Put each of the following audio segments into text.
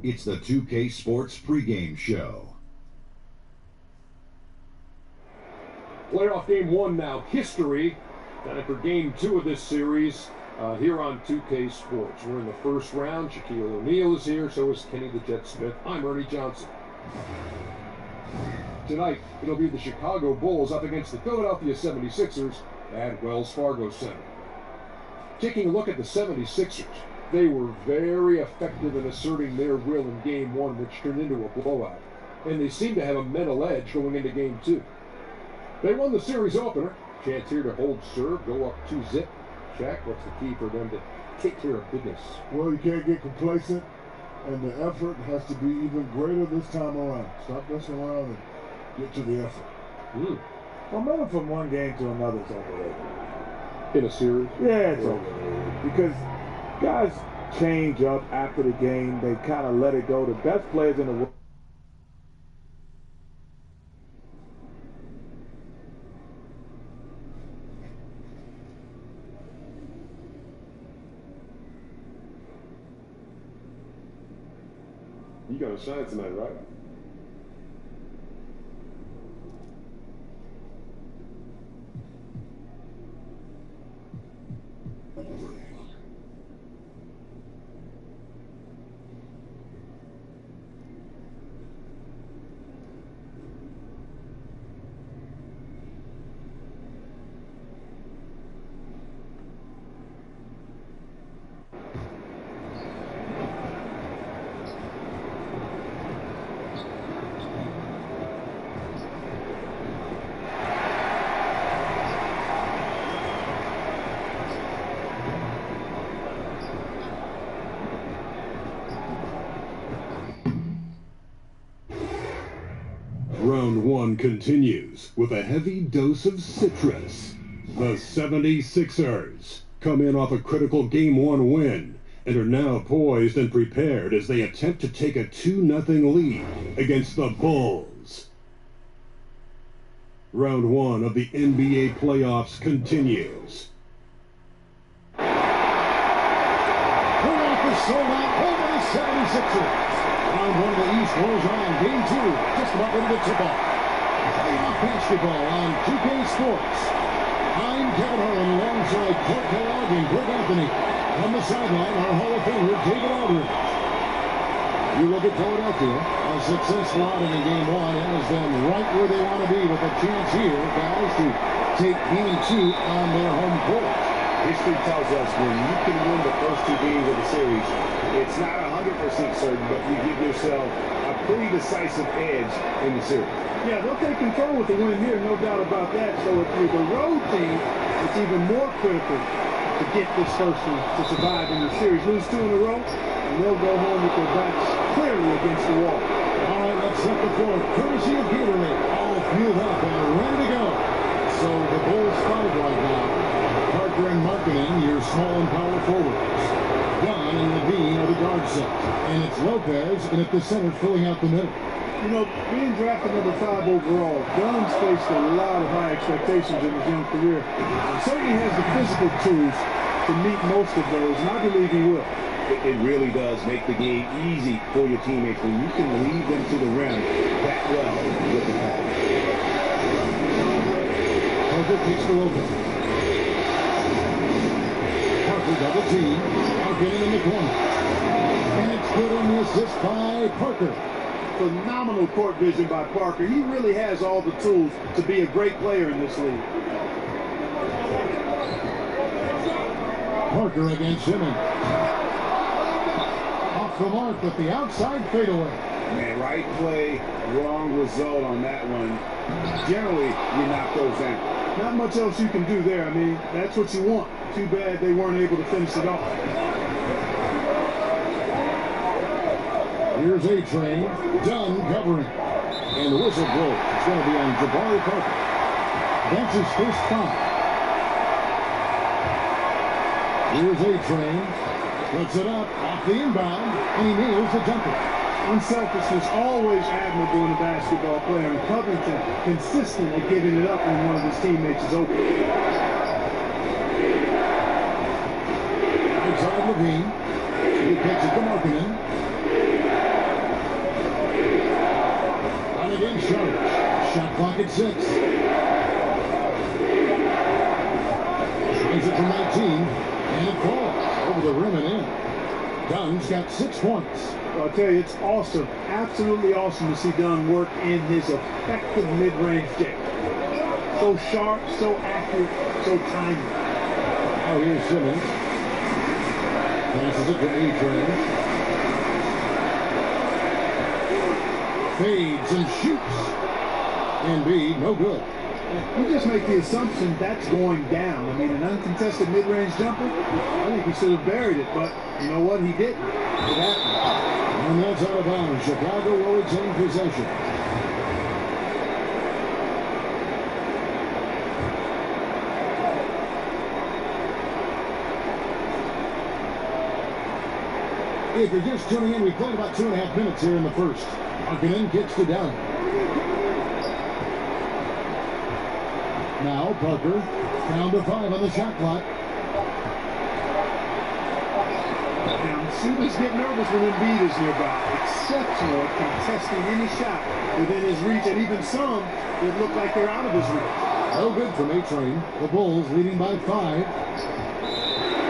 It's the 2K Sports pregame show. Playoff game one now. History. Time for game two of this series here on 2K Sports. We're in the first round. Shaquille O'Neal is here. So is Kenny the Jet Smith. I'm Ernie Johnson. Tonight, it'll be the Chicago Bulls up against the Philadelphia 76ers at Wells Fargo Center. Taking a look at the 76ers, they were very effective in asserting their will in game one, which turned into a blowout. And they seem to have a mental edge going into game two. They won the series opener. Chance here to hold serve, go up 2-zip. Shaq, what's the key for them to take care of business? Well, you can't get complacent, and the effort has to be even greater this time around. Stop messing around and get to the effort. Momentum from one game to another is overrated. In a series? Yeah, it's overrated. Because guys change up after the game. They kind of let it go. The best players in the world. You gonna shine tonight, right? Round one continues with a heavy dose of citrus. The 76ers come in off a critical Game 1 win and are now poised and prepared as they attempt to take a 2-0 lead against the Bulls. Round one of the NBA playoffs continues. Playoff is sold out over the 76ers. Round one of the East rolls on. Game two, just about ready to tip off. Playoff basketball on 2K Sports. I'm Kevin Harlan alongside Clark Kellogg and Greg Anthony. On the sideline, our Hall of Famer, David Aldridge. You look at Philadelphia, a successful outing in game one has them right where they want to be with a chance here, guys, to take game two on their home court. History tells us when you can win the first two games of the series, it's not 100% certain, but you give yourself a pretty decisive edge in the series. Yeah, they'll take control with the win here, no doubt about that. So if you're the road team, it's even more critical to get this first one to survive in the series. Lose two in a row, and they'll go home with their backs clearly against the wall. All right, let's set the floor. Courtesy of Gatorade, all fueled up and ready to go. So the Bulls five right now. Parker and Marketing, your small and power forwards. Dunn and Levine are the guard set. And it's Lopez and at the center filling out the middle. You know, being drafted number 5 overall, Dunn's faced a lot of high expectations in his young career. And certainly has the physical tools to meet most of those, and I believe he will. It really does make the game easy for your teammates when you can lead them to the rim that well with the pass. Parker kicks to Lopez. Parker double team. Now getting in the corner. And it's good on the assist by Parker. Phenomenal court vision by Parker. He really has all the tools to be a great player in this league. Parker against Simmons. Off the mark with the outside fadeaway. Man, right play, wrong result on that one. Generally, you knock those down. Not much else you can do there. I mean, that's what you want. Too bad they weren't able to finish it off. Here's A-Train, Dunn covering. And the whistle blows. It's going to be on Jabari Parker. That's his first foul. Here's A-Train. Puts it up off the inbound, and he nails the jumper. Unselfishness, always admirable in a basketball player. And Covington, consistent at giving it up when one of his teammates is open. Outside Levine. He kicks it to Markkanen. Shot clock at 6. Tries it from 19, and it falls over the rim and in. Dunn's got 6 points. Well, I'll tell you, it's awesome, absolutely awesome to see Dunn work in his effective mid-range game. So sharp, so accurate, so timely. Now here's Simmons. Passes it to A-Train. Fades and shoots. Embiid, no good. You just make the assumption that's going down. I mean, an uncontested mid-range jumper, I think he should have buried it, but you know what? He didn't. It happened. And that's out of bounds. Chicago will retain possession. If you're just tuning in, we played about 2.5 minutes here in the first. Markkanen kicks to Dunn. Now Parker down to 5 on the shot clock. Now, Simmons get nervous when Embiid is nearby. Exceptional at contesting any shot within his reach, and even some that look like they're out of his reach. No good from A-Train. The Bulls leading by 5.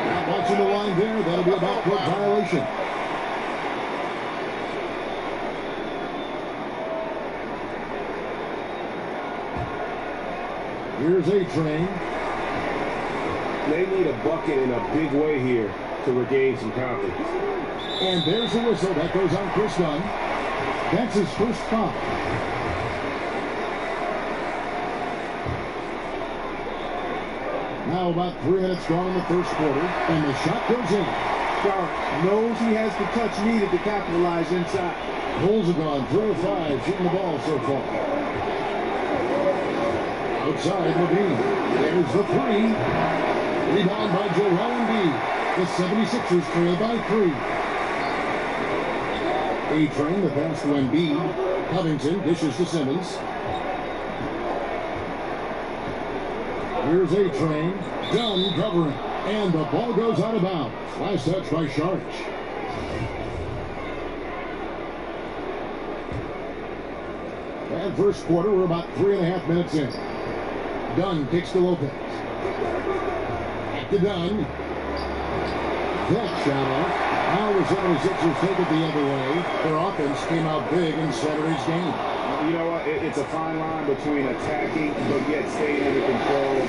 Not watching the line there. That'll be a backcourt violation. Here's A-Train. They need a bucket in a big way here to regain some confidence. And there's the whistle. That goes on Chris Dunn. That's his first foul. Now about 3 minutes gone in the first quarter, and the shot goes in. Starks knows he has the touch needed to capitalize inside. Bulls have gone 3 of 5 shooting the ball so far. Outside Levine. There's the 3. Rebound by Joel Embiid. The 76ers trail by 3. A-Train, the pass to Embiid. Covington dishes to Simmons. Here's A-Train. Dunn covering. And the ball goes out of bounds. Last touch by Sharch. And first quarter, we're about 3.5 minutes in. Dunn kicks to Lopez. Back to Dunn. That shot off. Now the 76ers take it the other way. Their offense came out big in Saturday's game. You know what? It's a fine line between attacking but yet staying under control,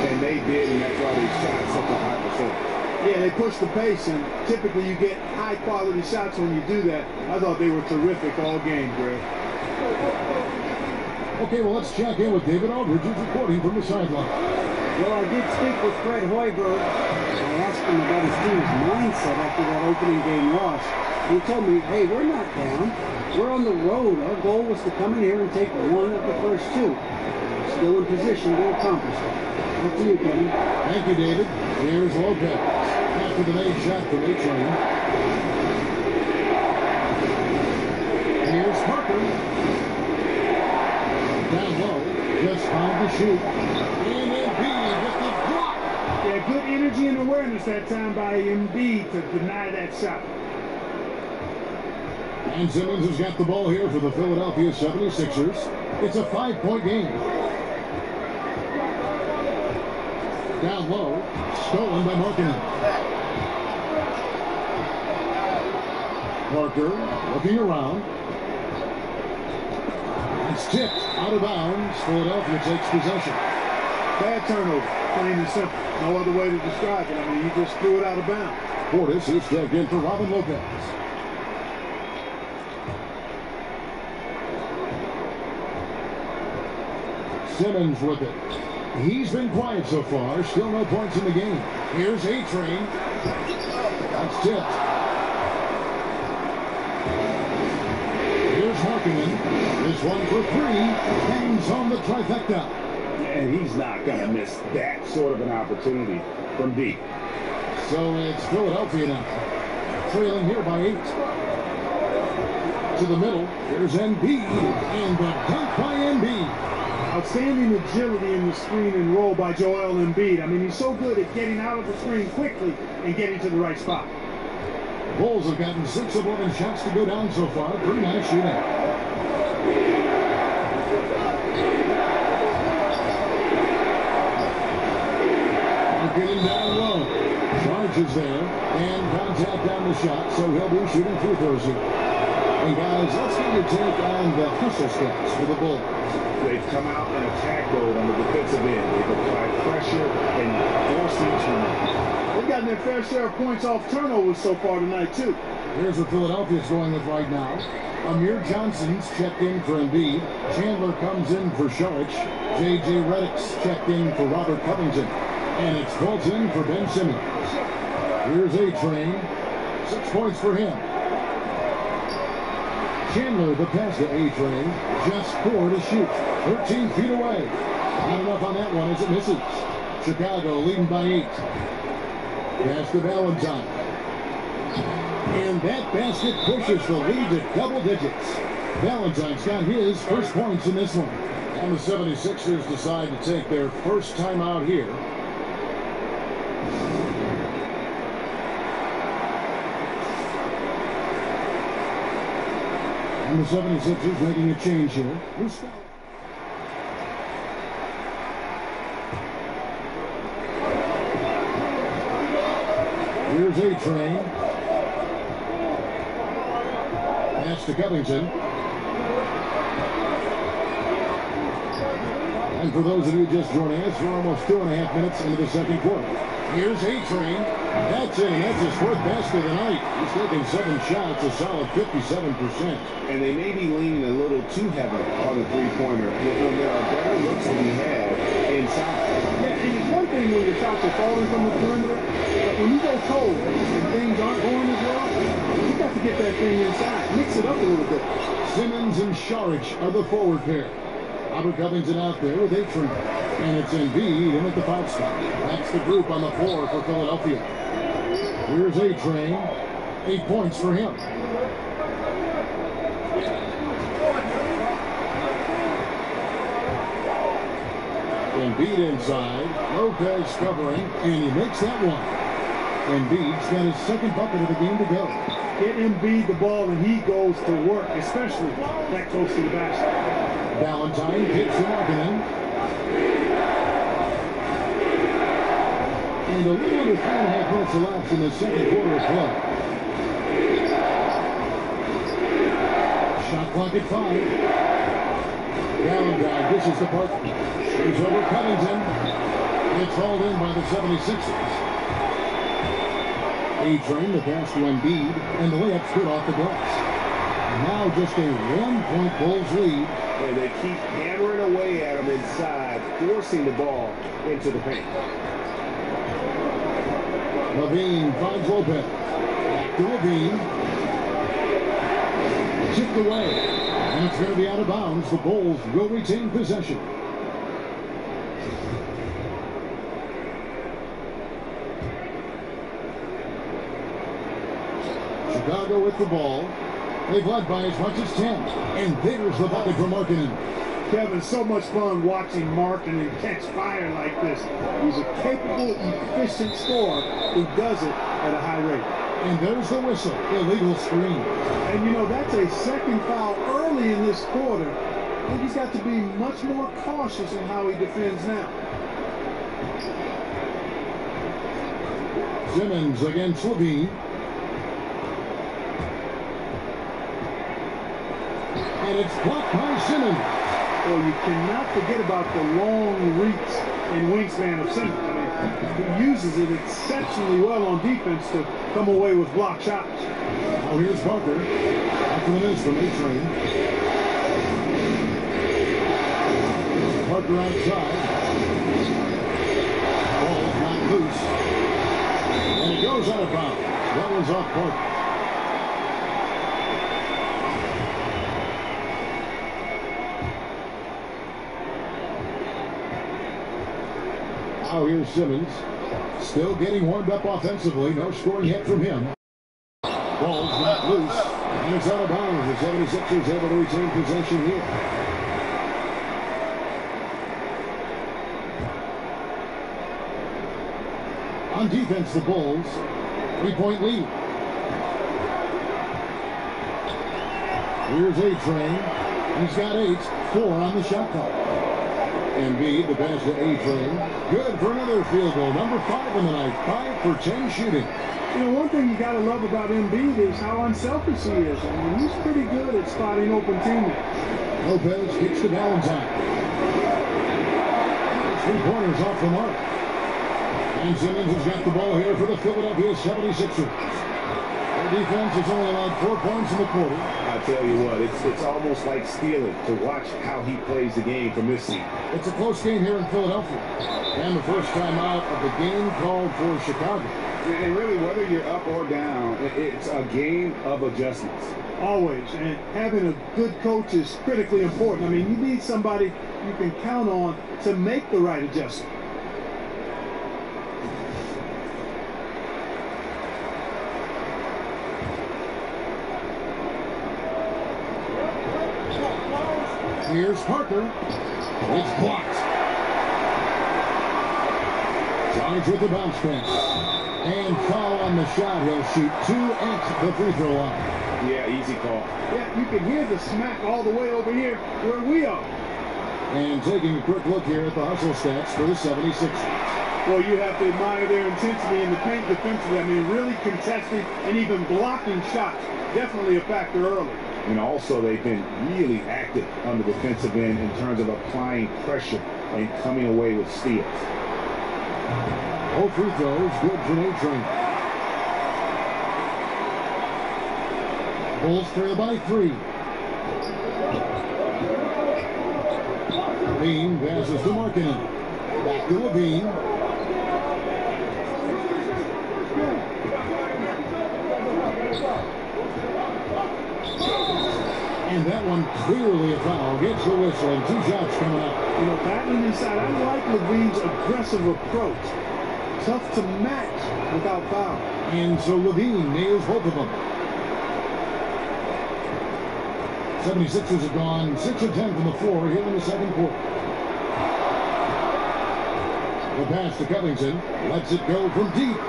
and they did, and that's why they shot such a high percentage. Yeah, they push the pace, and typically you get high-quality shots when you do that. I thought they were terrific all game, Greg. Okay, well, let's check in with David Aldridge, who's reporting from the sideline. Well, I did speak with Fred Hoiberg. I asked him about his team's mindset after that opening game loss. He told me, hey, we're not down. We're on the road. Our goal was to come in here and take one of the first 2. We're still in position to accomplish that. Back to you, Kevin. Thank you, David. Here's Lopez. After the made shot from A-Train. Here's Parker. Down low. Just 5 to shoot. And Embiid with the block. Yeah, good energy and awareness that time by Embiid to deny that shot. And Simmons has got the ball here for the Philadelphia 76ers. It's a 5-point game. Down low. Stolen by Markkanen. Parker looking around. It's tipped out of bounds. Philadelphia takes possession. Bad turnover, plain and simple. No other way to describe it. I mean, he just threw it out of bounds. Portis is checked in for Robin Lopez. Simmons with it. He's been quiet so far. Still no points in the game. Here's A-Train. That's tipped. Here's Markkanen. This one for 3. Hangs on the trifecta. And he's not going to miss that sort of an opportunity from deep. So it's Philadelphia now. Trailing here by 8. To the middle. Here's Embiid. And the dunk by Embiid. Outstanding agility in the screen and roll by Joel Embiid. I mean, he's so good at getting out of the screen quickly and getting to the right spot. Bulls have gotten 6 of 11 shots to go down so far. Pretty nice shooting. is there, and contact on the shot, so he'll be shooting free throws here. And guys, let's get your take on the hustle steps for the Bulls. They've come out in attack mode on the defensive end. They've applied pressure and forcing turnovers. They've gotten their fair share of points off turnovers so far tonight, too. Here's what Philadelphia's going with right now. Amir Johnson's checked in for Embiid. Chandler comes in for Saric. J.J. Redick's checked in for Robert Covington. And it's Fulton for Ben Simmons. Here's A-Train. 6 points for him. Chandler, the pass to A-Train. Just 4 to shoot. 13 feet away. Not enough on that one as it misses. Chicago leading by 8. Pass to Valentine. And that basket pushes the lead to double digits. Valentine's got his first points in this one. And the 76ers decide to take their first time out here. And the 76ers making a change here. Here's A-Train. Pass to Covington. And for those of you just joining us, we're almost 2.5 minutes into the second quarter. Here's A-Train. That's it, and that's his fourth basket of the night. He's taken 7 shots, a solid 57%. And they may be leaning a little too heavy on the three-pointer when there are better looks to be had inside. Yeah, and it's one thing when your shots are falling from the perimeter, but when you go cold and things aren't going as well, you got to get that thing inside. Mix it up a little bit. Simmons and Saric are the forward pair. Robert Covington out there with A-Train. And it's Embiid in at the foul spot. That's the group on the floor for Philadelphia. Here's A-Train. 8 points for him. Embiid inside. Lopez covering. And he makes that one. Embiid's got his second bucket of the game to go. Get Embiid the ball and he goes to work, especially that close to the basket. Valentine hits the Markkanen. And a little under 4.5 minutes elapsed in the second quarter of play. Shot clock at 5. Valentine dishes the puck. He's over Covington. It's hauled in by the 76ers. A-Train, the pass to Embiid, and the layup's good off the glass. Now just a 1-point Bulls lead. And they keep hammering away at him inside, forcing the ball into the paint. Levine finds Lopez. Back to Levine. Chipped away. And it's going to be out of bounds. The Bulls will retain possession. Chicago with the ball. They've led by as much as 10. And there's the bucket for Markkanen. Kevin, so much fun watching Markkanen catch fire like this. He's a capable, efficient scorer who does it at a high rate. And there's the whistle. Illegal screen. And you know, that's a second foul early in this quarter. I think he's got to be much more cautious in how he defends now. Simmons against Levine. And it's blocked by Simmons. Well, you cannot forget about the long reach and wingspan of Simmons. I mean, he uses it exceptionally well on defense to come away with block shots. Oh, here's Parker. After the miss from A-Train. Parker outside. Ball's not loose. And it goes out of bounds. That one's off Parker. Now here's Simmons. Still getting warmed up offensively. No scoring yet from him. Ball's not loose. And it's out of bounds. The 76ers able to retain possession here. On defense, the Bulls. 3-point lead. Here's A-Train. He's got 8. 4 on the shot clock. Embiid, the pass to A-Train. Good for another field goal. Number 5 in the night. 5 for 10 shooting. You know, one thing you got to love about Embiid is how unselfish he is. I mean, he's pretty good at spotting open teammates. Lopez kicks to Valentine. 3-pointers off the mark. And Simmons has got the ball here for the Philadelphia 76ers. Their defense has only allowed 4 points in the quarter. I tell you what, it's almost like stealing to watch how he plays the game from this seat. It's a close game here in Philadelphia. And the first time out of the game called for Chicago. And really, whether you're up or down, it's a game of adjustments. Always. And having a good coach is critically important. I mean, you need somebody you can count on to make the right adjustment. Here's Parker. It's blocked. Charged with the bounce pass. And foul on the shot. He'll shoot 2 at the free throw line. Yeah, easy call. Yeah, you can hear the smack all the way over here where we are. And taking a quick look here at the hustle stats for the 76ers. Well, you have to admire their intensity in the paint defensively. I mean, really contesting and even blocking shots. Definitely a factor early. And also, they've been really active on the defensive end in terms of applying pressure and coming away with steals. All free throws good for A-Train. Bulls trail by 3. Levine passes to Markkanen. Back to Levine. And that one clearly a foul. Gets the whistle and 2 shots coming up. You know, battling inside, I like Levine's aggressive approach. Tough to match without foul. And so Levine nails both of them. 76ers have gone 6 of 10 from the floor here in the second quarter. The pass to Covington. Lets it go from deep.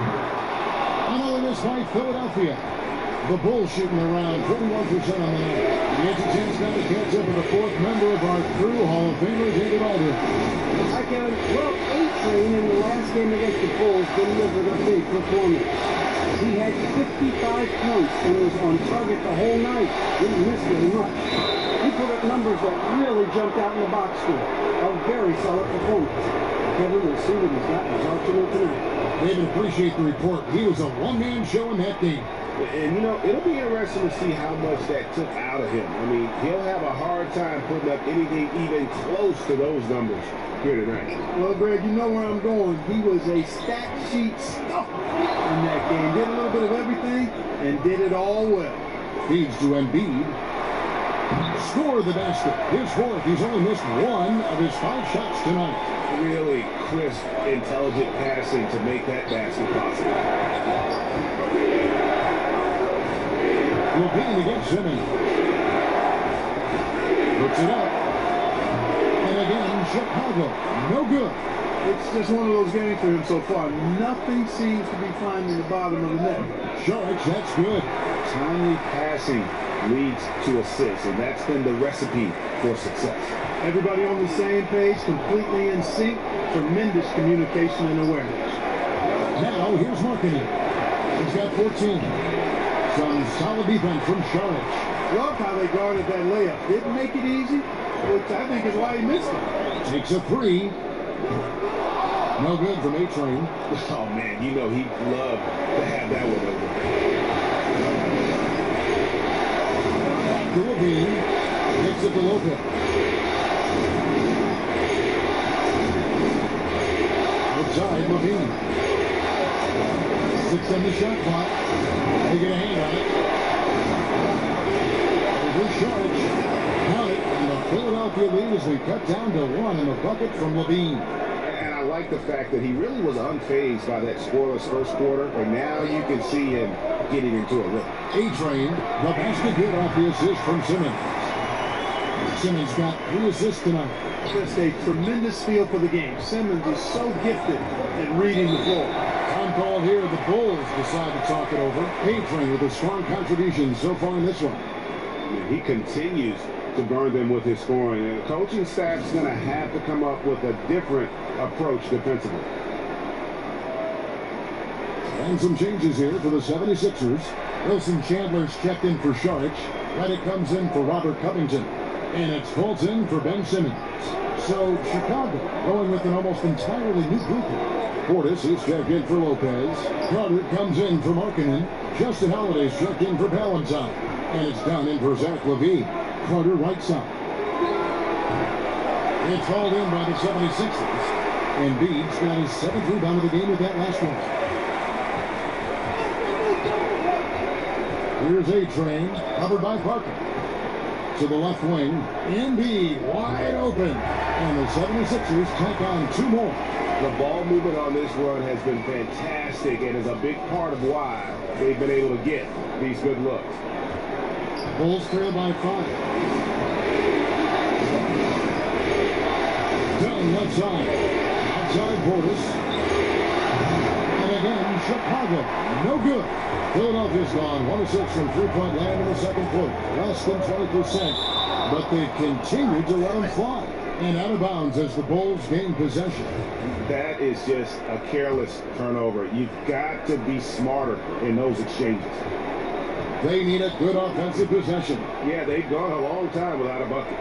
Another miss by Philadelphia. The Bulls shooting around 41% on the night. He gets a chance now to catch up with the 4th member of our crew, Hall of Famer David Aldridge. I can, well, A-Train in the last game against the Bulls delivered a big performance. He had 55 points and was on target the whole night. Didn't miss very much. He put up numbers that really jumped out in the box score. A very solid performance. Kevin, we'll see what he's got in his arsenal tonight. David, appreciate the report. He was a one-man show in that game. And, you know, it'll be interesting to see how much that took out of him. I mean, he'll have a hard time putting up anything even close to those numbers here tonight. Well, Greg, you know where I'm going. He was a stat sheet stuffer in that game. Did a little bit of everything and did it all well. Feeds to Embiid. Score the basket. His 4th. He's only missed 1 of his 5 shots tonight. Really crisp, intelligent passing to make that basket possible. Levine against Simmons. Puts it up. And again, Chicago. No good. It's just one of those games for him so far. Nothing seems to be finding the bottom of the net. Sharks, that's good. Timely passing leads to assists, and that's been the recipe for success. Everybody on the same page, completely in sync. Tremendous communication and awareness. Now, here's Markkanen. He's got 14. Some solid defense from Charlotte. Love how they guarded that layup. Didn't make it easy, which I think is why he missed it. Takes a 3. No good from A-Train. Oh, man, you know he'd love to have that one over. Back to Levine. Takes it to Lopez. Outside Levine. 6 on the shot clock. They get a hand on it. Over Sharks. Count it. And the Philadelphia lead as we cut down to 1 in the bucket from Levine. And I like the fact that he really was unfazed by that scoreless first quarter, and now you can see him getting into a rhythm. A-Train, the basket good off the assist from Simmons. Simmons got 3 assists tonight. Just a tremendous feel for the game. Simmons is so gifted at reading the floor. Time call here. The Bulls decide to talk it over. A-Train with a strong contribution so far in this one. And he continues to burn them with his scoring. And the coaching staff's going to have to come up with a different approach defensively. And some changes here for the 76ers. Wilson Chandler's checked in for Sharich. Reddick comes in for Robert Covington. And it's Fultz in for Ben Simmons. So Chicago going with an almost entirely new grouping. Portis is checked in for Lopez. Carter comes in for Markkanen. Justin Holiday's checked in for Valentine. And it's done in for Zach LaVine. Carter right side. It's hauled in by the 76ers. And Embiid's got his 7th rebound of the game with that last one. Here's A-Train, covered by Parker. To the left wing, Embiid wide open. And the 76ers take on 2 more. The ball movement on this run has been fantastic and is a big part of why they've been able to get these good looks. Bulls trail by 5. Down left side. Outside Portis. And again, Chicago. No good. Philadelphia's gone 1 of 6 from three-point land in the second quarter. Less than 20%. But they continued to let them fly. And out of bounds as the Bulls gain possession. That is just a careless turnover. You've got to be smarter in those exchanges. They need a good offensive possession. Yeah, they've gone a long time without a bucket.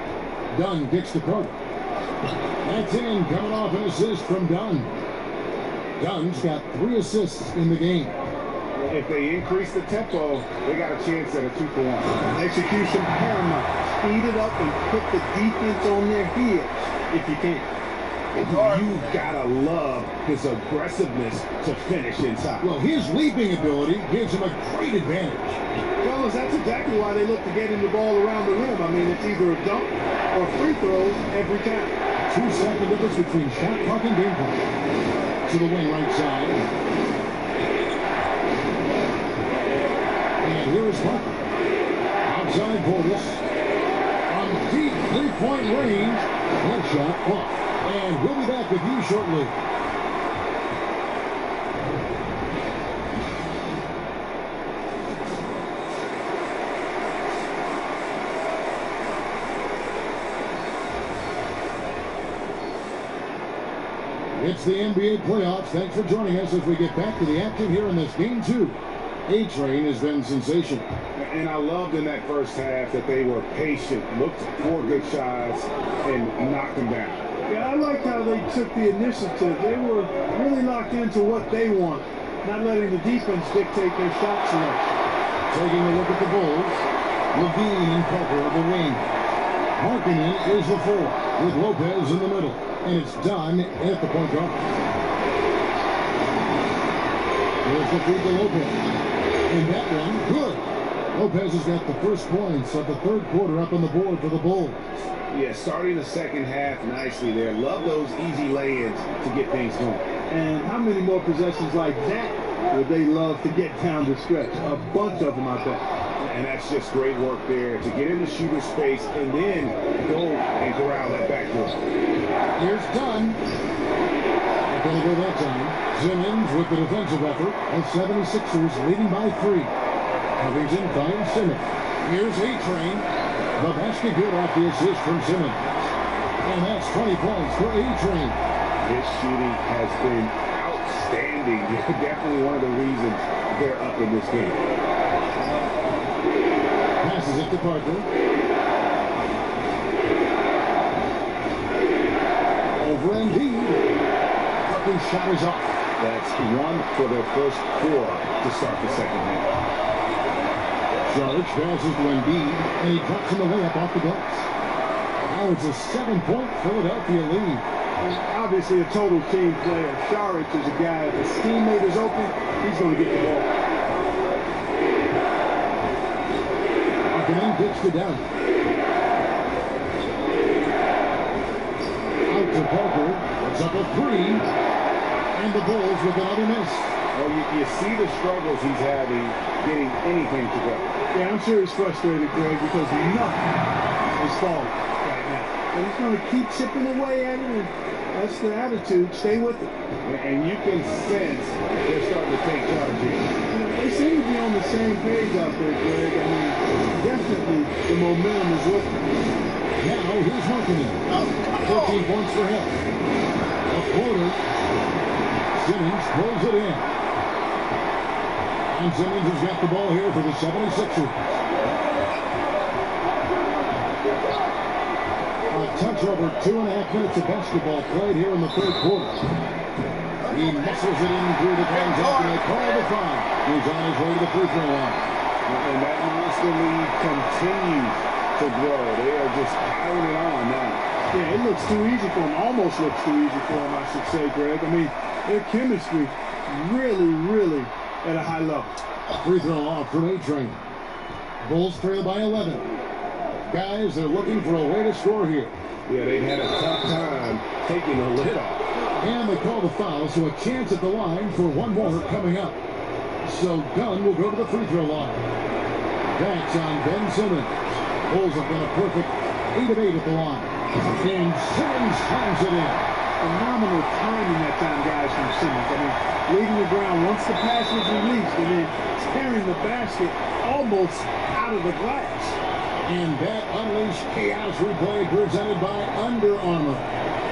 Dunn kicks to Carter. That's in, coming off an assist from Dunn. Dunn's got 3 assists in the game. If they increase the tempo, they got a chance at a 2-for-1. Execution paramount. Speed it up and put the defense on their heels if you can. You gotta love his aggressiveness to finish inside. Well, his leaping ability gives him a great advantage. Fellas, that's exactly why they look to get him the ball around the rim. I mean, it's either a dunk or free throws every time. 2-second difference between shot clock and game clock. To the wing right side. And here is Parker. Outside Portis. On deep three-point range. That shot blocked. And we'll be back with you shortly. It's the NBA playoffs. Thanks for joining us as we get back to the action here in this game 2. A-Train has been sensational. And I loved in that first half that they were patient, looked for good shots, and knocked them down. Yeah, I liked how they took the initiative. They were really locked into what they want, not letting the defense dictate their shot selection. Taking a look at the Bulls, LaVine and Parker are the wing. Markkanen is the 4, with Lopez in the middle. And it's done at the point guard. Here's the feed to Lopez. And that one, good. Lopez has got the first points of the third quarter up on the board for the Bulls. Yeah, starting the second half nicely there. Love those easy lay-ins to get things going. And how many more possessions like that would they love to get down the stretch? A bunch of them, I bet. And that's just great work there to get into shooter space and then go and corral that backdoor. Here's Dunn. Not going to go that time. Simmons with the defensive effort. The 76ers leading by 3. Covington finds Simmons. Here's A-Train. The basket good off the assist from Simmons. And that's 20 points for A-Train. His shooting has been outstanding. Definitely one of the reasons they're up in this game. Passes it to Parker. Over Embiid. Parker's shot is off. That's 1 for their first 4 to start the second half. Sharich passes to Embiid, and he drops him the layup off the glass. Now it's a 7-point Philadelphia lead. Obviously a total team player. Sharich is a guy, if his teammate is open, he's going to get the ball. Markkanen gets it down. Out to Parker. It's up a 3. And the Bulls with another miss. Well, you see the struggles he's having getting anything to go. Yeah, I'm sure he's frustrated, Greg, because nothing is falling right now. And he's going to keep chipping away at it, and that's the attitude. Stay with it. And you can sense they're starting to take charge here. They seem to be on the same page out there, Greg. I mean, definitely definitely the momentum is with them. Now here's Markkanen. 14 points for him. A floater. Simmons pulls it in. And Simmons has got the ball here for the 76ers. A touch over 2.5 minutes of basketball played here in the third quarter. He muscles it in through the contact, and they call the foul. He's on his way to the free throw line. And that monster lead continues to grow. They are just piling it on now. Yeah, it looks too easy for him. Almost looks too easy for him, I should say, Greg. I mean, their chemistry really at a high level. Free throw off from A-Train. Bulls trail by 11. Guys, they're looking for a way to score here. Yeah, they've had a tough time taking the lid off. And they call the foul, so a chance at the line for one more coming up. So Dunn will go to the free throw line. That's on Ben Simmons. Bulls have been a perfect 8 of 8 at the line. And Simmons slams it in. Phenomenal timing that time, guys, from Simmons. I mean, leaving the ground once the pass was released and then tearing the basket almost out of the glass. And that unleashed chaos replay presented by Under Armour.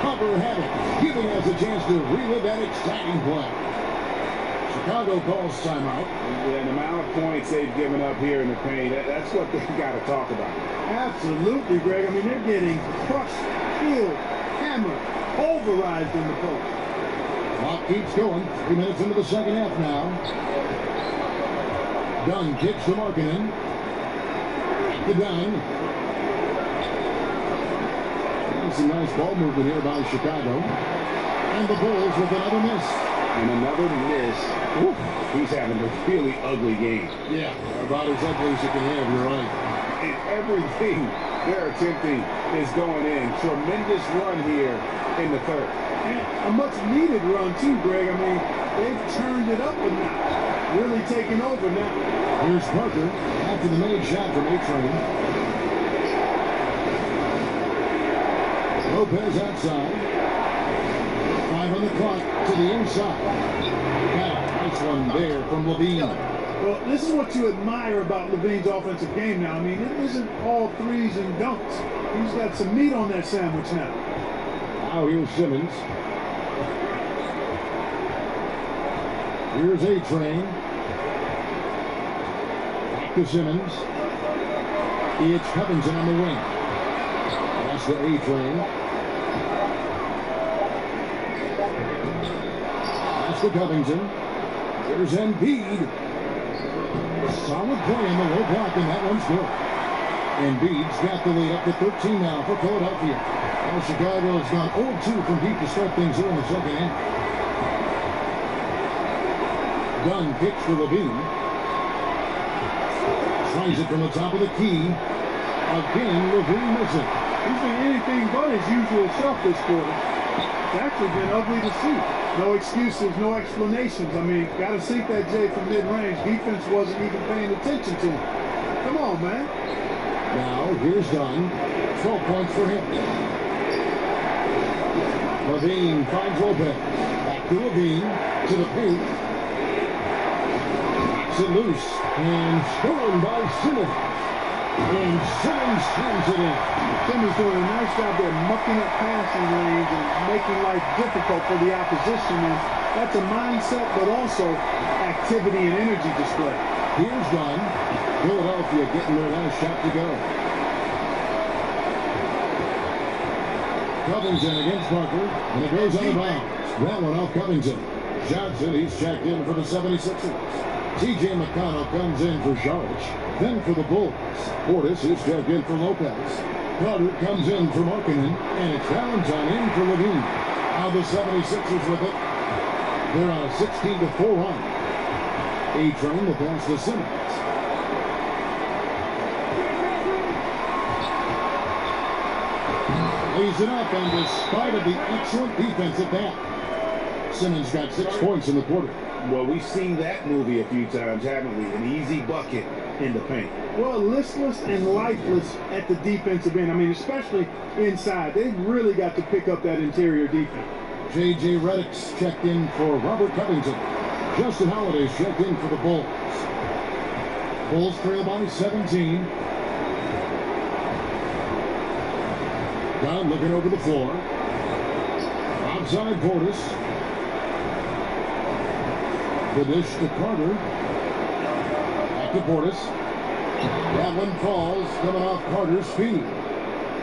Cover habit, giving us a chance to relive that exciting play. Chicago calls timeout. Yeah, the amount of points they've given up here in the paint, that's what they've got to talk about. Absolutely, Greg. I mean, they're getting crushed, killed, hammered, pulverized in the post. Clock keeps going. 3 minutes into the second half now. Dunn kicks to Markkanen. To Dunn. Some nice ball movement here by Chicago. And the Bulls with another miss. And another miss. Ooh, he's having a really ugly game. Yeah, about as ugly as you can have, you're right. And everything they're attempting is going in. Tremendous run here in the third. And a much needed run too, Greg. I mean, they've turned it up a notch. Really taking over now. Here's Parker after the made shot from A-Train. Lopez outside. 5 on the clock to the inside. Got a nice one there from Levine. Well, this is what you admire about Levine's offensive game now. I mean, it isn't all threes and dunks. He's got some meat on that sandwich now. Now here's Simmons. Here's A-Train. Back to Simmons. It's Covington on the wing. That's the A-Train. That's the Covington. There's Embiid. Solid play in the low block, and that one's good. Embiid's got the lead up to 13 now for Philadelphia. Well, Chicago has gone 0-2 from deep to start things here in the second half. Dunn kicks for Levine. Tries it from the top of the key. Again, Levine missing. He's been anything but his usual self this quarter. It's actually been ugly to see. No excuses, no explanations. I mean, got to sink that J from mid-range. Defense wasn't even paying attention to him. Come on, man. Now, here's Dunn. 12 points for him. Levine finds Lopez. Back to Levine. To the paint. Knocks it loose. And stolen by Simmons. And Simmons slams it in. Simmons doing a nice job there, mucking up passing lanes and making life difficult for the opposition. And that's a mindset, but also activity and energy display. Here's Dunn. Philadelphia getting their last shot to go. Covington against Parker, and it goes out of bounds. That one off Covington. Johnson, he's checked in for the 76ers. T.J. McConnell comes in for Saric, then for the Bulls. Portis is checked in for Lopez. Carter comes in for Markkanen, and it's Valentine in for Levine. Now the 76ers with it. They're on a 16-4 run. A-Train will pass to Simmons. Lays it up, and despite of the excellent defense at that, Simmons got 6 points in the quarter. Well, we've seen that movie a few times, haven't we? An easy bucket in the paint. Well, listless and lifeless at the defensive end. I mean, especially inside. They've really got to pick up that interior defense. J.J. Redick's checked in for Robert Covington. Justin Holiday's checked in for the Bulls. Bulls trail by 17. Dunn looking over the floor. Outside Portis. The dish to Carter. Back to Portis. That one falls, coming off Carter's feet.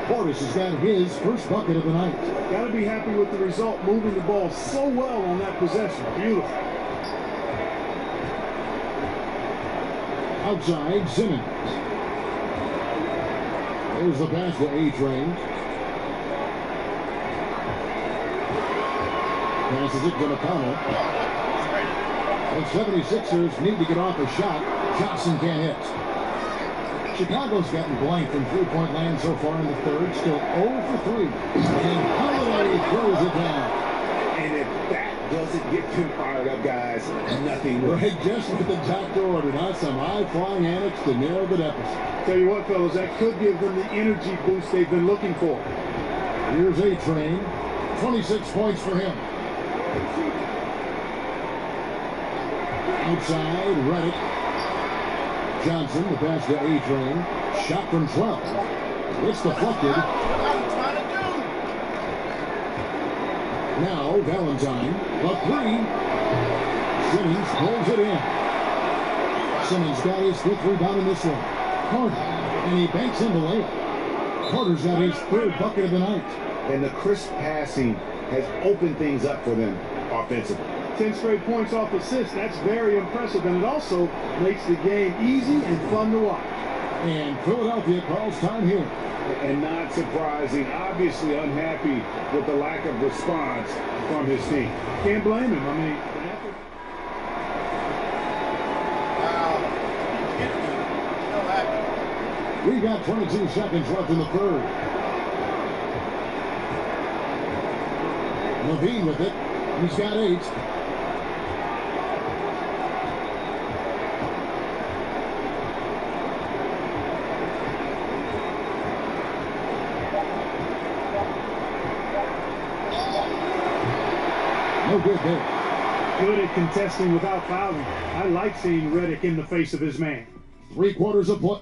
Portis has got his first bucket of the night. Got to be happy with the result, moving the ball so well on that possession. Beautiful. Outside, Simmons. There's the pass to A-Train. Passes it to McConnell. The 76ers need to get off a shot. Johnson can't hit. Chicago's gotten blank from three-point land so far in the third. Still 0 for 3. And Holiday throws it down. And if that doesn't get them fired up, guys, nothing will. Right, just with the doctor ordered, not some high-flying antics to narrow the deficit. Tell you what, fellas, that could give them the energy boost they've been looking for. Here's A-Train. 26 points for him. Outside, Reddick. Johnson, the pass to A-Train. Shot from 12. It's deflected. Now, Valentine. The three. Simmons pulls it in. Simmons got his fifth rebound in this one. Carter. And he banks in the layup. Carter's got his third bucket of the night. And the crisp passing has opened things up for them offensively. 10 straight points off assists. That's very impressive, and it also makes the game easy and fun to watch. And Philadelphia calls time here. And not surprising, obviously unhappy with the lack of response from his team. Can't blame him. I mean, the effort. We got 22 seconds left in the third. Levine with it. He's got 8. No good there. Good at contesting without fouling. I like seeing Reddick in the face of his man. 3/4 of play.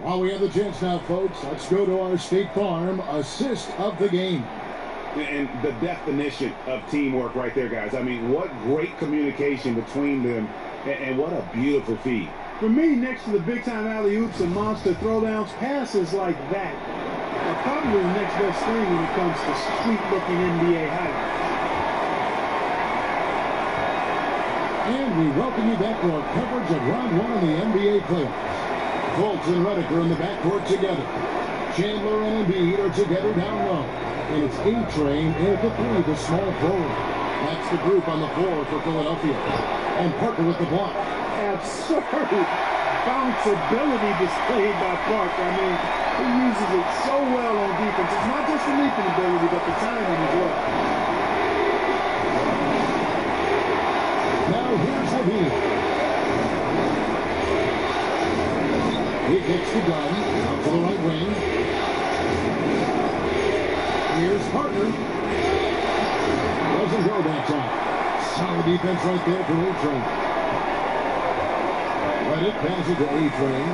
While we have the chance now, folks, let's go to our State Farm assist of the game. And the definition of teamwork right there, guys. I mean, what great communication between them, and what a beautiful feed. For me, next to the big-time alley-oops and monster throwdowns, passes like that are probably the next best thing when it comes to sweet-looking NBA highlights. And we welcome you back to our coverage of Round 1 of the NBA playoffs. Fultz and Reddick are in the backcourt together. Chandler and Embiid are together down low. And it's A-Train in at the 3, the small forward. That's the group on the floor for Philadelphia. And Parker with the block. Absurd bounceability displayed by Parker. I mean, he uses it so well on defense. It's not just the leaping ability, but the timing as well. Now here's Levine. He kicks the gun out to the right wing. Here's Parker. Doesn't go that time. Solid defense right there for A-Train. Reddick passes to A-Train.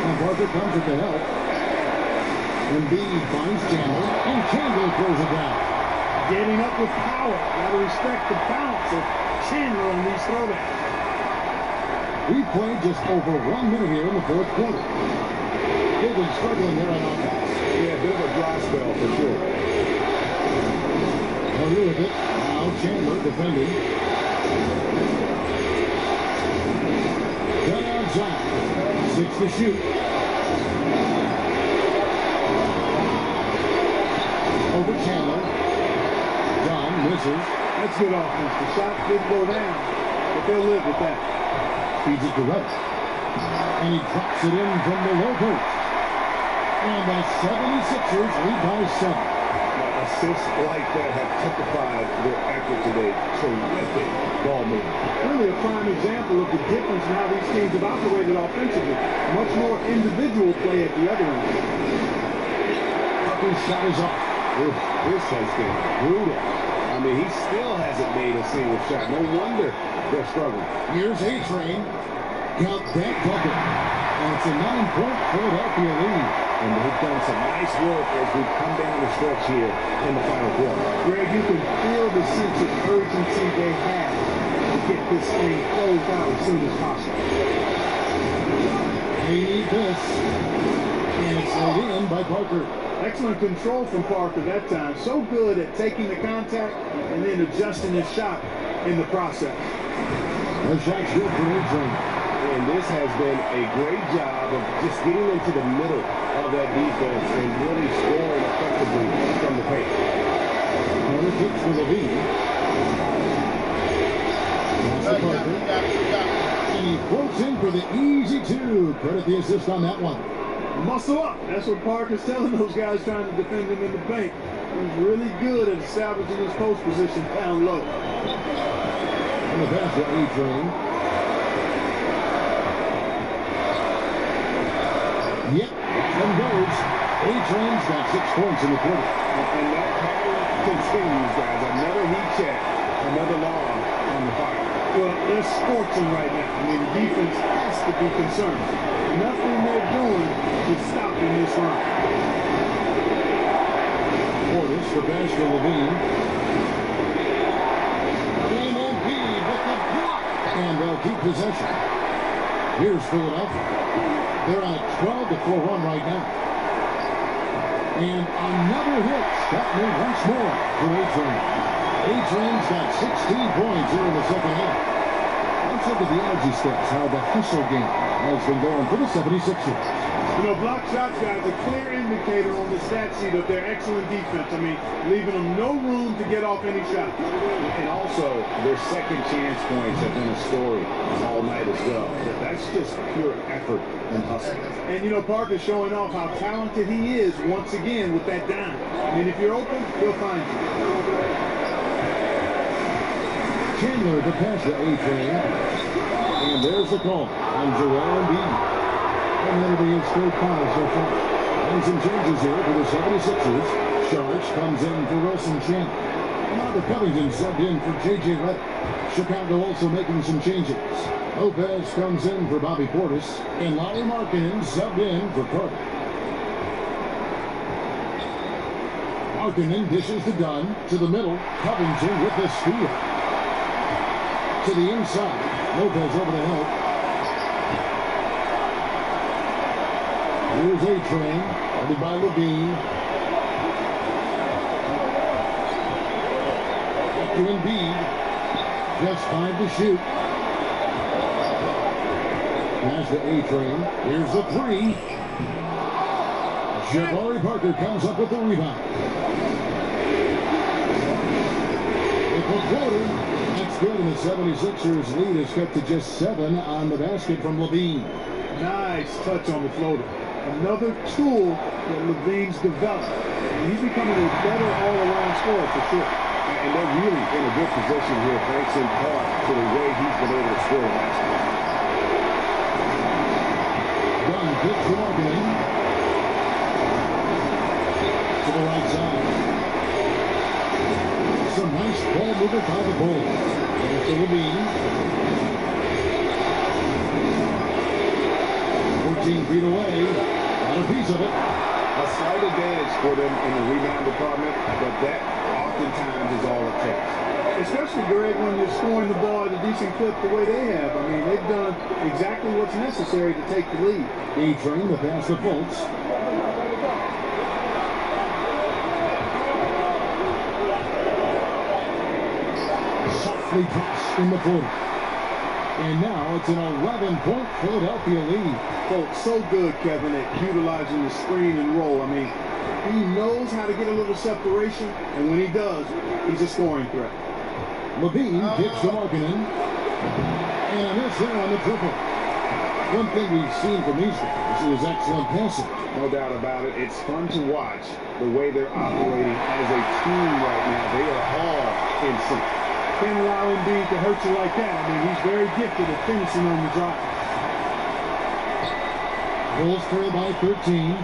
And Parker comes with the help. Embiid finds Chandler, and Chandler throws it down. Getting up with power. Got to respect the bounce of Chandler on these throwdowns. We've played just over 1 minute here in the fourth quarter. They've been struggling there on offense. Yeah, a bit of a dry spell for sure. Murray with it. Now Chandler defending. Gun outside. 6 to shoot. Over Chandler. John misses. That's good offense. The shot didn't go down, but they'll live with that. Feeds it to Reddick. And he drops it in from the low post. And the 76ers lead by 7. Assists like that have typified their effort today. Terrific ball movement. Really a prime example of the difference in how these teams have operated offensively. Much more individual play at the other end. Parker's shot is off. This has been brutal. I mean, he still hasn't made a single shot. No wonder they're struggling. Here's A-Train. Count that bucket. And it's a 9-point Philadelphia lead. And they've done some nice work as we come down the stretch here in the final quarter. Greg, you can feel the sense of urgency they have to get this thing closed out as soon as possible. They need this. And it's laid in by Parker. Excellent control from Parker that time. So good at taking the contact and then adjusting his shot in the process. The shot's good for A-Train. And this has been a great job of just getting into the middle of that defense and really scoring effectively from the paint. Another kick for Levine. That's Parker. And he floats in for the easy two. Credit the assist on that one. Muscle up. That's what Parker's telling those guys trying to defend him in the paint. He's really good at establishing his post position down low. And the pass to A-Train. Yep, and goes. A-Train's got 6 points in the quarter. And that pattern continues, guys. Another heat check, another log on the fire. Well, they're scorching right now. I mean, the defense has to be concerned. Nothing they're doing is stopping this run. Portis, the pass to Levine. And Embiid with the block. And they'll keep possession. Here's Philadelphia. They're on a 12-4 run right now. And another hit. Got me once more for A-Train. A-Train's got 16 points here in the second half. Let's look at the energy stats, how the hustle game has been going for the 76ers. You know, block shots, guys, a clear indicator on the stat sheet of their excellent defense. I mean, leaving them no room to get off any shot. And also, their second chance points have been a story all night as well. That's just pure effort and hustle. And, you know, Parker's showing off how talented he is once again with that dime. I mean, if you're open, he'll find you. Chandler to pass to A-Train. And there's the call on Joel Embiid. And that'll be his third foul so far. And some changes here for the 76ers. Sharks comes in for Wilson Chandler. And Robert Covington subbed in for J.J. Redick. Chicago also making some changes. Lopez comes in for Bobby Portis. And Larry Markkinen subbed in for Carter. Markkinen dishes to Dunn. To the middle. Covington with the steal. To the inside. Lopez over the help. Here's A-Train, headed by Levine. Up to Embiid. Just 5 to shoot. Pass to A-Train. Here's the three. Jabari Parker comes up with the rebound. With the floater. That's good, and the 76ers lead is cut to just 7 on the basket from Levine. Nice touch on the floater. Another tool that Levine's developed. And he's becoming a better all-around scorer for sure. And they're really in a good position here, thanks in part to the way he's been able to score basketball. Dunn pitch to Markkinen. To the right side. Some nice ball movement by the Bulls. There's to Levine. 14 feet away. Got a piece of it. A slight advantage for them in the rebound department, but that oftentimes is all it takes. Especially, Greg, when you're scoring the ball at a decent clip the way they have. I mean, they've done exactly what's necessary to take the lead. A-Train, the pass to Fultz. Softly drops in the quarter. And now it's an 11-point Philadelphia lead. Folks, so good, Kevin, at utilizing the screen and roll. I mean, he knows how to get a little separation, and when he does, he's a scoring threat. Levine kicks to Markkinen. And a miss there on the triple. One thing we've seen from these guys is excellent passing. No doubt about it. It's fun to watch the way they're operating as a team right now. They are all in sync. Can't allow Embiid to hurt you like that. I mean, he's very gifted at finishing on the drive. Bulls trail by 13.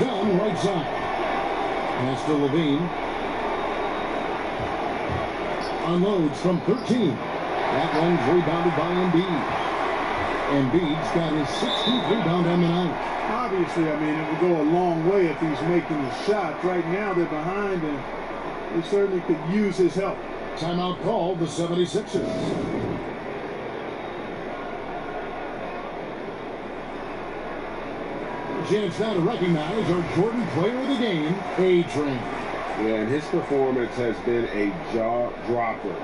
Down right side. Pass to Levine. Unloads from 13. That one's rebounded by Embiid. Embiid's got his 16th rebound on the night. Obviously, I mean, it would go a long way if he's making the shot. Right now, they're behind, and they certainly could use his help. Timeout called the 76ers. Chance now to recognize our Jordan player of the game, A-Train. Yeah, and his performance has been a jaw-dropper.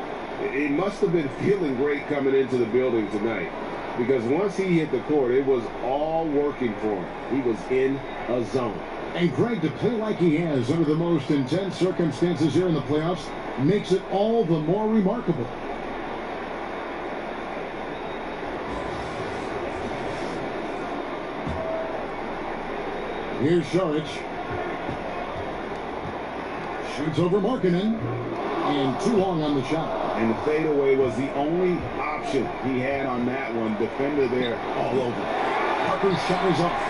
It must have been feeling great coming into the building tonight, because once he hit the court, it was all working for him. He was in a zone. And Greg, to play like he has under the most intense circumstances here in the playoffs makes it all the more remarkable. Here's Saric. Shoots over Markkanen. And too long on the shot. And the fadeaway was the only option he had on that one. Defender there all over. Parker's shot is off.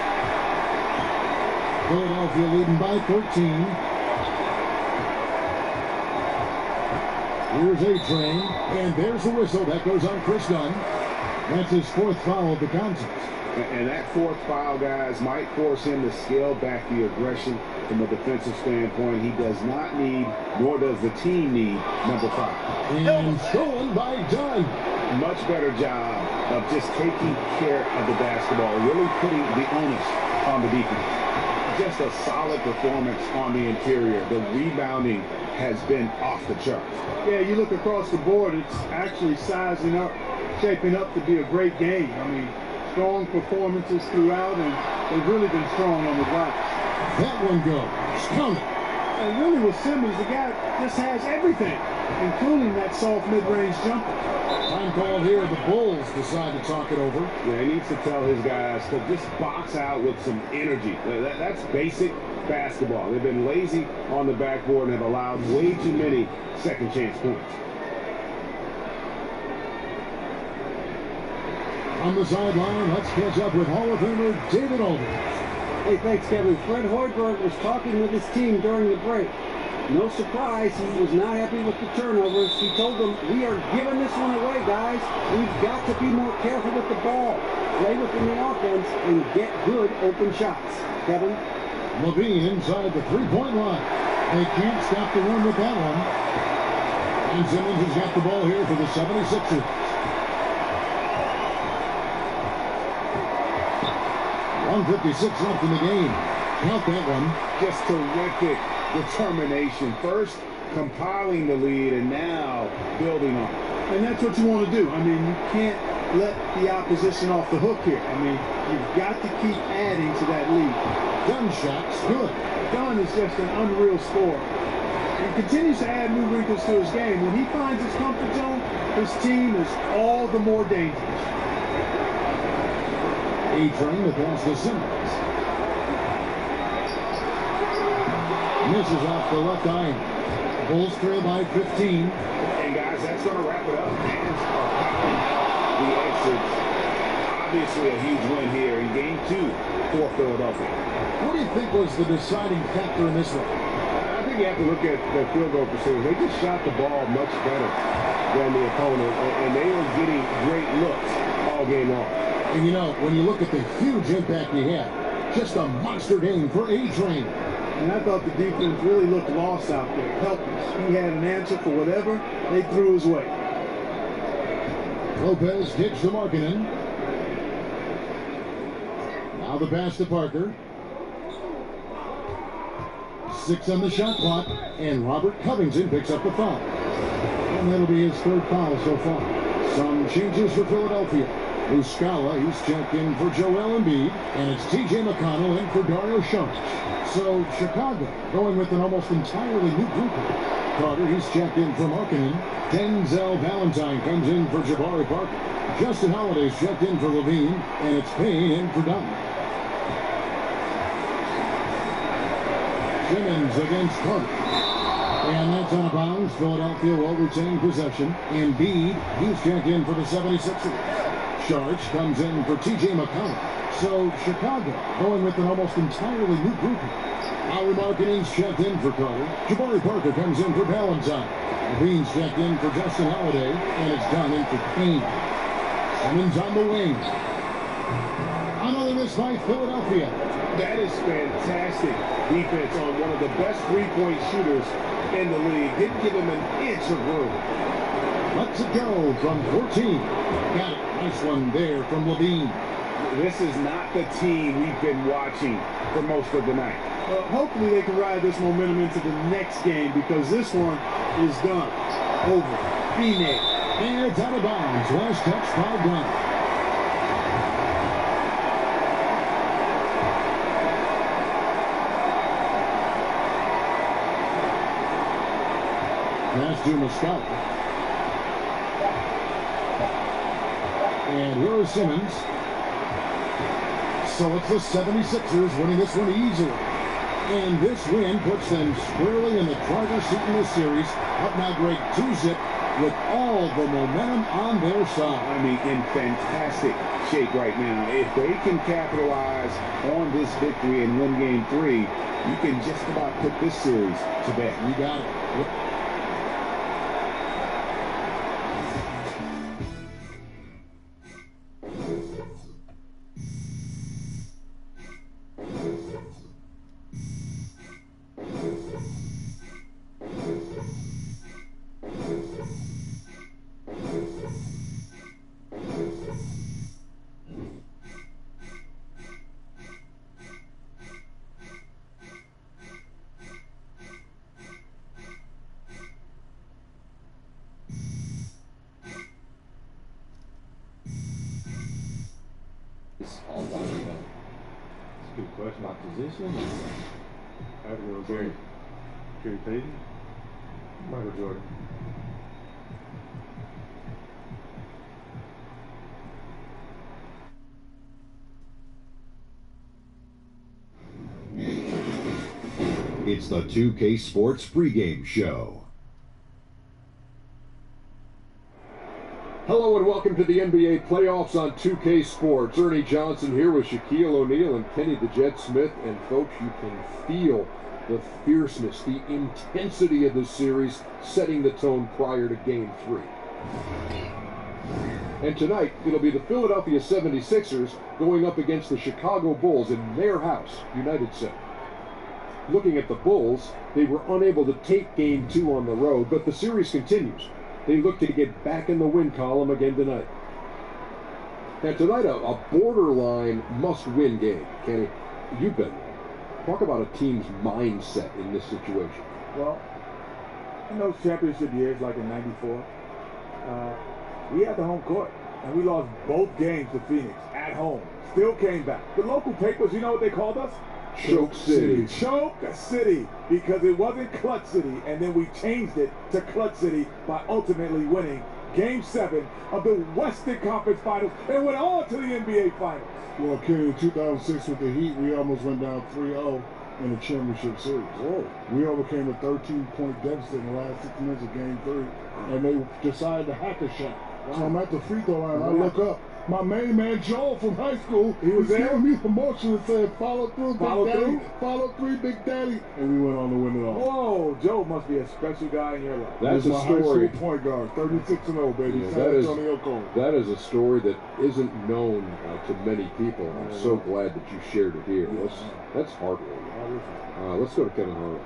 Philadelphia leading by 13. Here's A-Train, and there's the whistle. That goes on Chris Dunn. That's his 4th foul of the contest. And that 4th foul, guys, might force him to scale back the aggression from a defensive standpoint. He does not need, nor does the team need, number 5. And stolen by Dunn. Much better job of just taking care of the basketball, really putting the onus on the defense. Just a solid performance on the interior. The rebounding has been off the charts. Yeah, you look across the board, it's actually sizing up, shaping up to be a great game. I mean, strong performances throughout, and they've really been strong on the glass. That one goes. Count it. And really with Simmons, the guy just has everything, including that soft mid-range jumper. Time called here. The Bulls decide to talk it over. Yeah, he needs to tell his guys to just box out with some energy. That's basic basketball. They've been lazy on the backboard and have allowed way too many second chance points. On the sideline, let's catch up with Hall of Famer David Aldridge. Hey, thanks, Kevin. Fred Hoiberg was talking with his team during the break. No surprise, he was not happy with the turnovers. He told them, we are giving this one away, guys. We've got to be more careful with the ball, play within the offense, and get good open shots. Kevin? Levine inside the three-point line. They can't stop the run with that one. And Simmons has got the ball here for the 76ers. 1:56 left in the game. Count that one. Just terrific determination. First, compiling the lead, and now building on it. And that's what you want to do. I mean, you can't let the opposition off the hook here. I mean, you've got to keep adding to that lead. Dunn shot's good. Dunn is just an unreal scorer. He continues to add new wrinkles to his game. When he finds his comfort zone, his team is all the more dangerous. A-Train to pass to Simmons. Misses off the left eye. Bulls trail by 15. And guys, that's going to wrap it up. Fans are popping the exits. Obviously a huge win here in Game 2 for Philadelphia. What do you think was the deciding factor in this one? I think you have to look at the field goal percentage. They just shot the ball much better than the opponent, and they were getting great looks all game long. And you know, when you look at the huge impact he had, just a monster game for A-Train. And I thought the defense really looked lost out there, helpless. He had an answer for whatever they threw his way. Lopez kicks to Markkanen. Now the pass to Parker. 6 on the shot clock, and Robert Covington picks up the foul. And that'll be his 3rd foul so far. Some changes for Philadelphia. Muscala, he's checked in for Joel Embiid, and it's T.J. McConnell in for Dario Saric. So Chicago going with an almost entirely new group. Carter, he's checked in for Markkanen. Denzel Valentine comes in for Jabari Parker. Justin Holiday's checked in for Levine, and it's Payne in for Dunn. Simmons against Carter. And that's out of bounds. Philadelphia will retain possession. Embiid, he's checked in for the 76ers. Sharch comes in for T.J. McConnell. So Chicago going with an almost entirely new group here. Our Markkinen's checked in for Carter. Jabari Parker comes in for Valentine. Levine's checked in for Justin Holiday. And it's done in for Kane. Simmons on the wing. Another miss by Philadelphia. That is fantastic defense on one of the best three-point shooters in the league. Didn't give him an inch of room. Lets it go from 14. Got it. Nice one there from Levine. This is not the team we've been watching for most of the night. Hopefully they can ride this momentum into the next game because this one is done. Over. Phoenix. And it's out of bounds. Last touch by Gunn. Pass to Muscala. And here's Simmons. So it's the 76ers winning this one easily. And this win puts them squarely in the driver's seat in this series. Up now great 2-zip with all the momentum on their side. I mean, in fantastic shape right now. If they can capitalize on this victory and win game 3, you can just about put this series to bed. You got it. Yep. Good question. My position? Gary Payton? Michael Jordan. It's the 2K Sports pregame show. Hello and welcome to the NBA playoffs on 2K Sports. Ernie Johnson here with Shaquille O'Neal and Kenny the Jet Smith. And folks, you can feel the fierceness, the intensity of this series setting the tone prior to Game 3. And tonight, it'll be the Philadelphia 76ers going up against the Chicago Bulls in their house, United Center. Looking at the Bulls, they were unable to take Game 2 on the road, but the series continues. They look to get back in the win column again tonight. Now tonight, a borderline must-win game. Kenny, you've been there. Talk about a team's mindset in this situation. Well, in those championship years, like in '94, we had the home court, and we lost both games to Phoenix at home. Still came back. The local papers, you know what they called us? Choke City. Choke City, because it wasn't Clutch City, and then we changed it to Clutch City by ultimately winning Game 7 of the Western Conference Finals and went on to the NBA Finals. Well, Kenny, in 2006 with the Heat, we almost went down 3-0 in the championship series. Whoa. We overcame a 13-point deficit in the last 6 minutes of Game 3, and they decided to hack a shot. Wow. So I'm at the free throw line, I look up. My main man, Joel, from high school, he was there? giving me the motion and said, follow through, Big Daddy, follow through, Big Daddy. And we went on to win it all. Whoa, Joe must be a special guy in your life. That's my a story. high school point guard, 36-0, baby. Yeah, San Antonio Colts. that is a story that isn't known to many people. I'm so glad that you shared it here. That's heartwarming. Let's go to Kevin Harlan.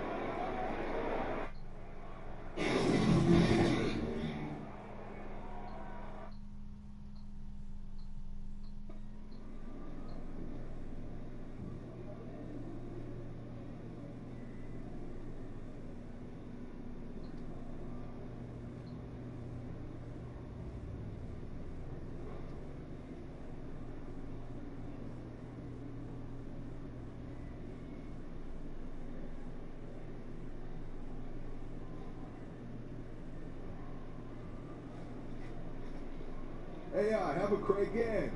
Hey, have a great game.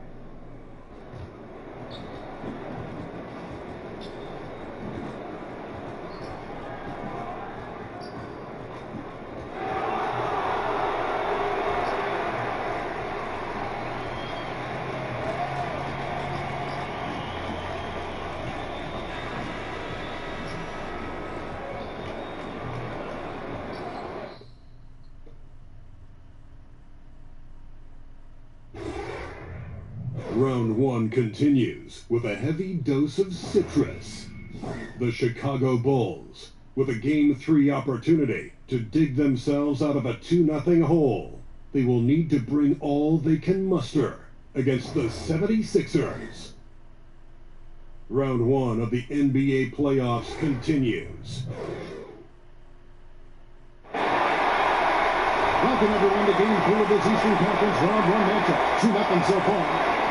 Round 1 continues with a heavy dose of citrus. The Chicago Bulls with a Game 3 opportunity to dig themselves out of a 2-0 hole. They will need to bring all they can muster against the 76ers. Round 1 of the NBA playoffs continues. Welcome everyone to Game 2 of this Eastern Conference Round 1 matchup. 2-0 so far.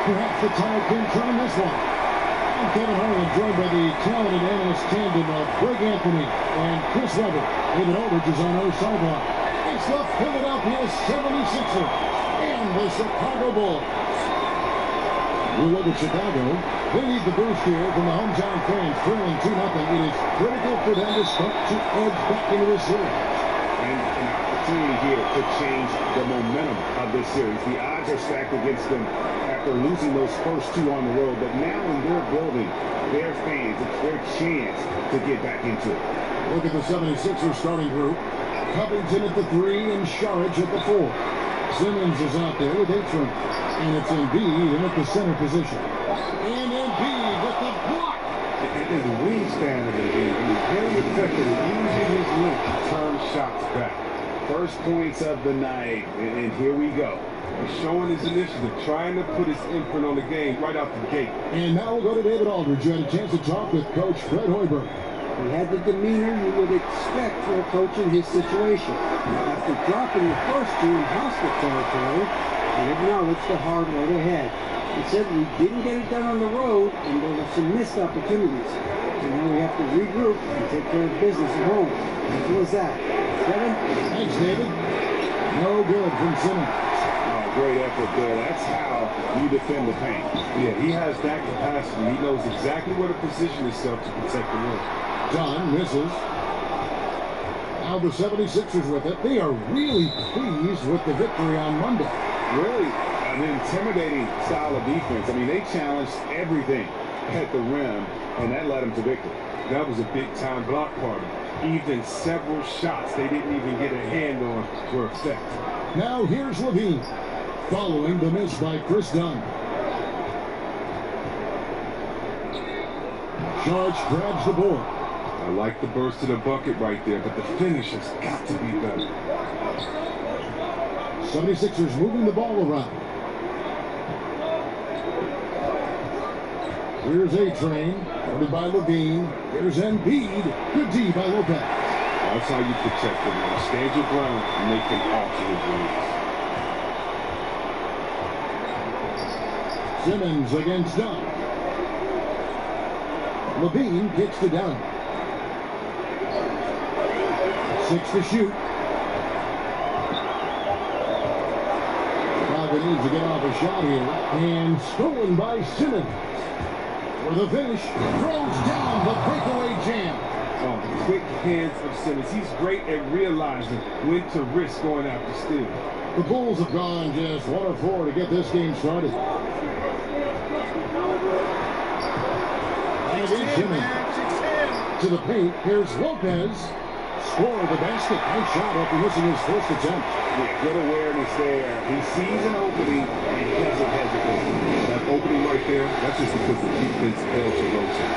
Perhaps the tide can turn this one. I'm Kevin Harlan, joined by the talented analyst tandem of Greg Anthony and Chris Webber. David Aldridge is on our sideline. It's the Philadelphia 76ers and the Chicago Bulls. We look at Chicago. They need the boost here from the hometown fans, trailing 2-0. It is critical for them to start to edge back into this series. And an opportunity here to change the momentum of this series. The odds are stacked against them after losing those first two on the road. But now in their building, their fans, it's their chance to get back into it. Look at the 76ers starting group. Covington at the 3 and Saric at the 4. Simmons is out there with A-Train. And it's Embiid in at the center position. And Embiid with the block. And the wingspan of Embiid. He's very effective at using his length to turn shots back. First points of the night, and here we go. He's showing his initiative, trying to put his imprint on the game right out the gate. And now we'll go to David Aldridge, who had a chance to talk with Coach Fred Hoiberg. He had the demeanor you would expect for a coach in his situation. After dropping the first two in hostile territory, he acknowledged the hard road ahead. He said we didn't get it done on the road, and there were some missed opportunities. So now we have to regroup and take care of business at home. Simple as that. Kevin? Thanks, David. No good from Simmons. Oh, great effort there. That's how you defend the paint. Yeah, he has that capacity. He knows exactly where to position himself to protect the rim. Dunn misses. Now the 76ers with it. They are really pleased with the victory on Monday. Really an intimidating style of defense. I mean, they challenged everything at the rim, and that led them to victory. That was a big-time block party. Even several shots they didn't even get a hand on were effective. Now here's Levine, following the miss by Chris Dunn. Saric grabs the board. I like the burst to the bucket right there, but the finish has got to be better. 76ers moving the ball around. Here's A-Train, guarded by Levine. Here's Embiid. Good D by Lopez. That's how you protect them, man. Stand your ground and make them alter his Simmons against Dunn. Levine kicks to Dunn. 6 to shoot. Chicago needs to get off a shot here. And stolen by Simmons. For the finish, throws down the breakaway jam. Oh, quick hands of Simmons. He's great at realizing when to risk going after steal. The Bulls have gone just 1 of 4 to get this game started. And it's Simmons. To the paint, here's Lopez. Score the basket. Nice shot after missing his first attempt. Yeah, good awareness there. He sees an opening and he doesn't hesitate. That opening right there, that's just because the defense failed to rotate.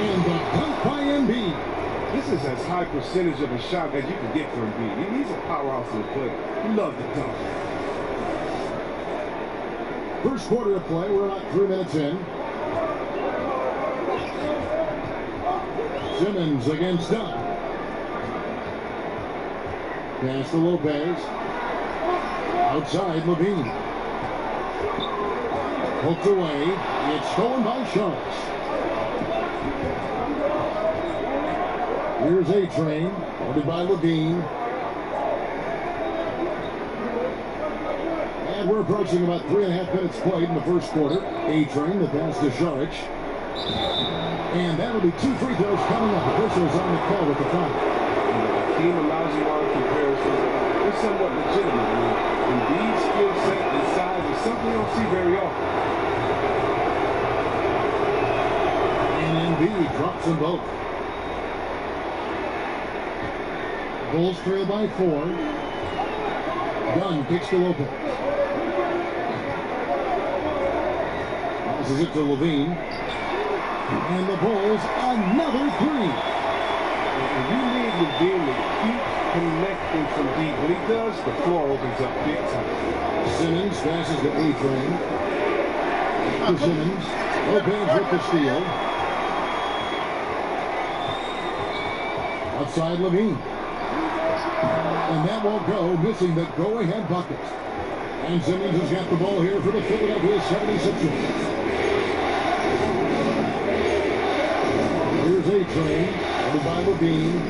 And the dunk by Embiid. This is as high percentage of a shot as you can get for Embiid. He's a powerhouse of a player. You love the dunk. First quarter of play. We're about 3 minutes in. Simmons against Dunn. Pass to Lopez. Outside, Levine. Poked away. It's stolen by Sharks. Here's A-Train. Guarded by Levine. And we're approaching about 3.5 minutes played in the first quarter. A-Train, the pass to Saric. And that'll be 2 free throws coming up. Officials on the call with the foul. The team allows you on comparisons. They're somewhat legitimate. Embiid's skill set and size is something you don't see very often. And Embiid drops them both. Bulls trail by 4. Dunn kicks to Lopez. passes it to Levine. And the Bulls another three. When you need Levine to keep connecting from deep, when he does, the floor opens up big time. Simmons passes to A-Train. To Simmons. Lopez with the steal. Outside Levine. And that won't go, missing the go-ahead bucket. And Simmons has got the ball here for the Philadelphia 76ers. Here's A-Train, headed by Levine.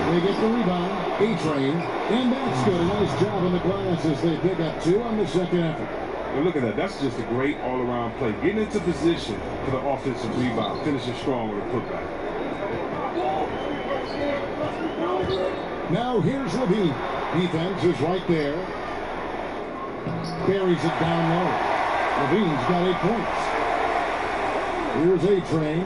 They get the rebound, A-Train, and that's good. A nice job on the glass as they pick up two on the second effort. And look at that. That's just a great all-around play. Getting into position for the offensive rebound, finishing strong with a putback. Now here's Levine. Defense is right there. Buries it down low. Levine's got 8 points. Here's A-Train.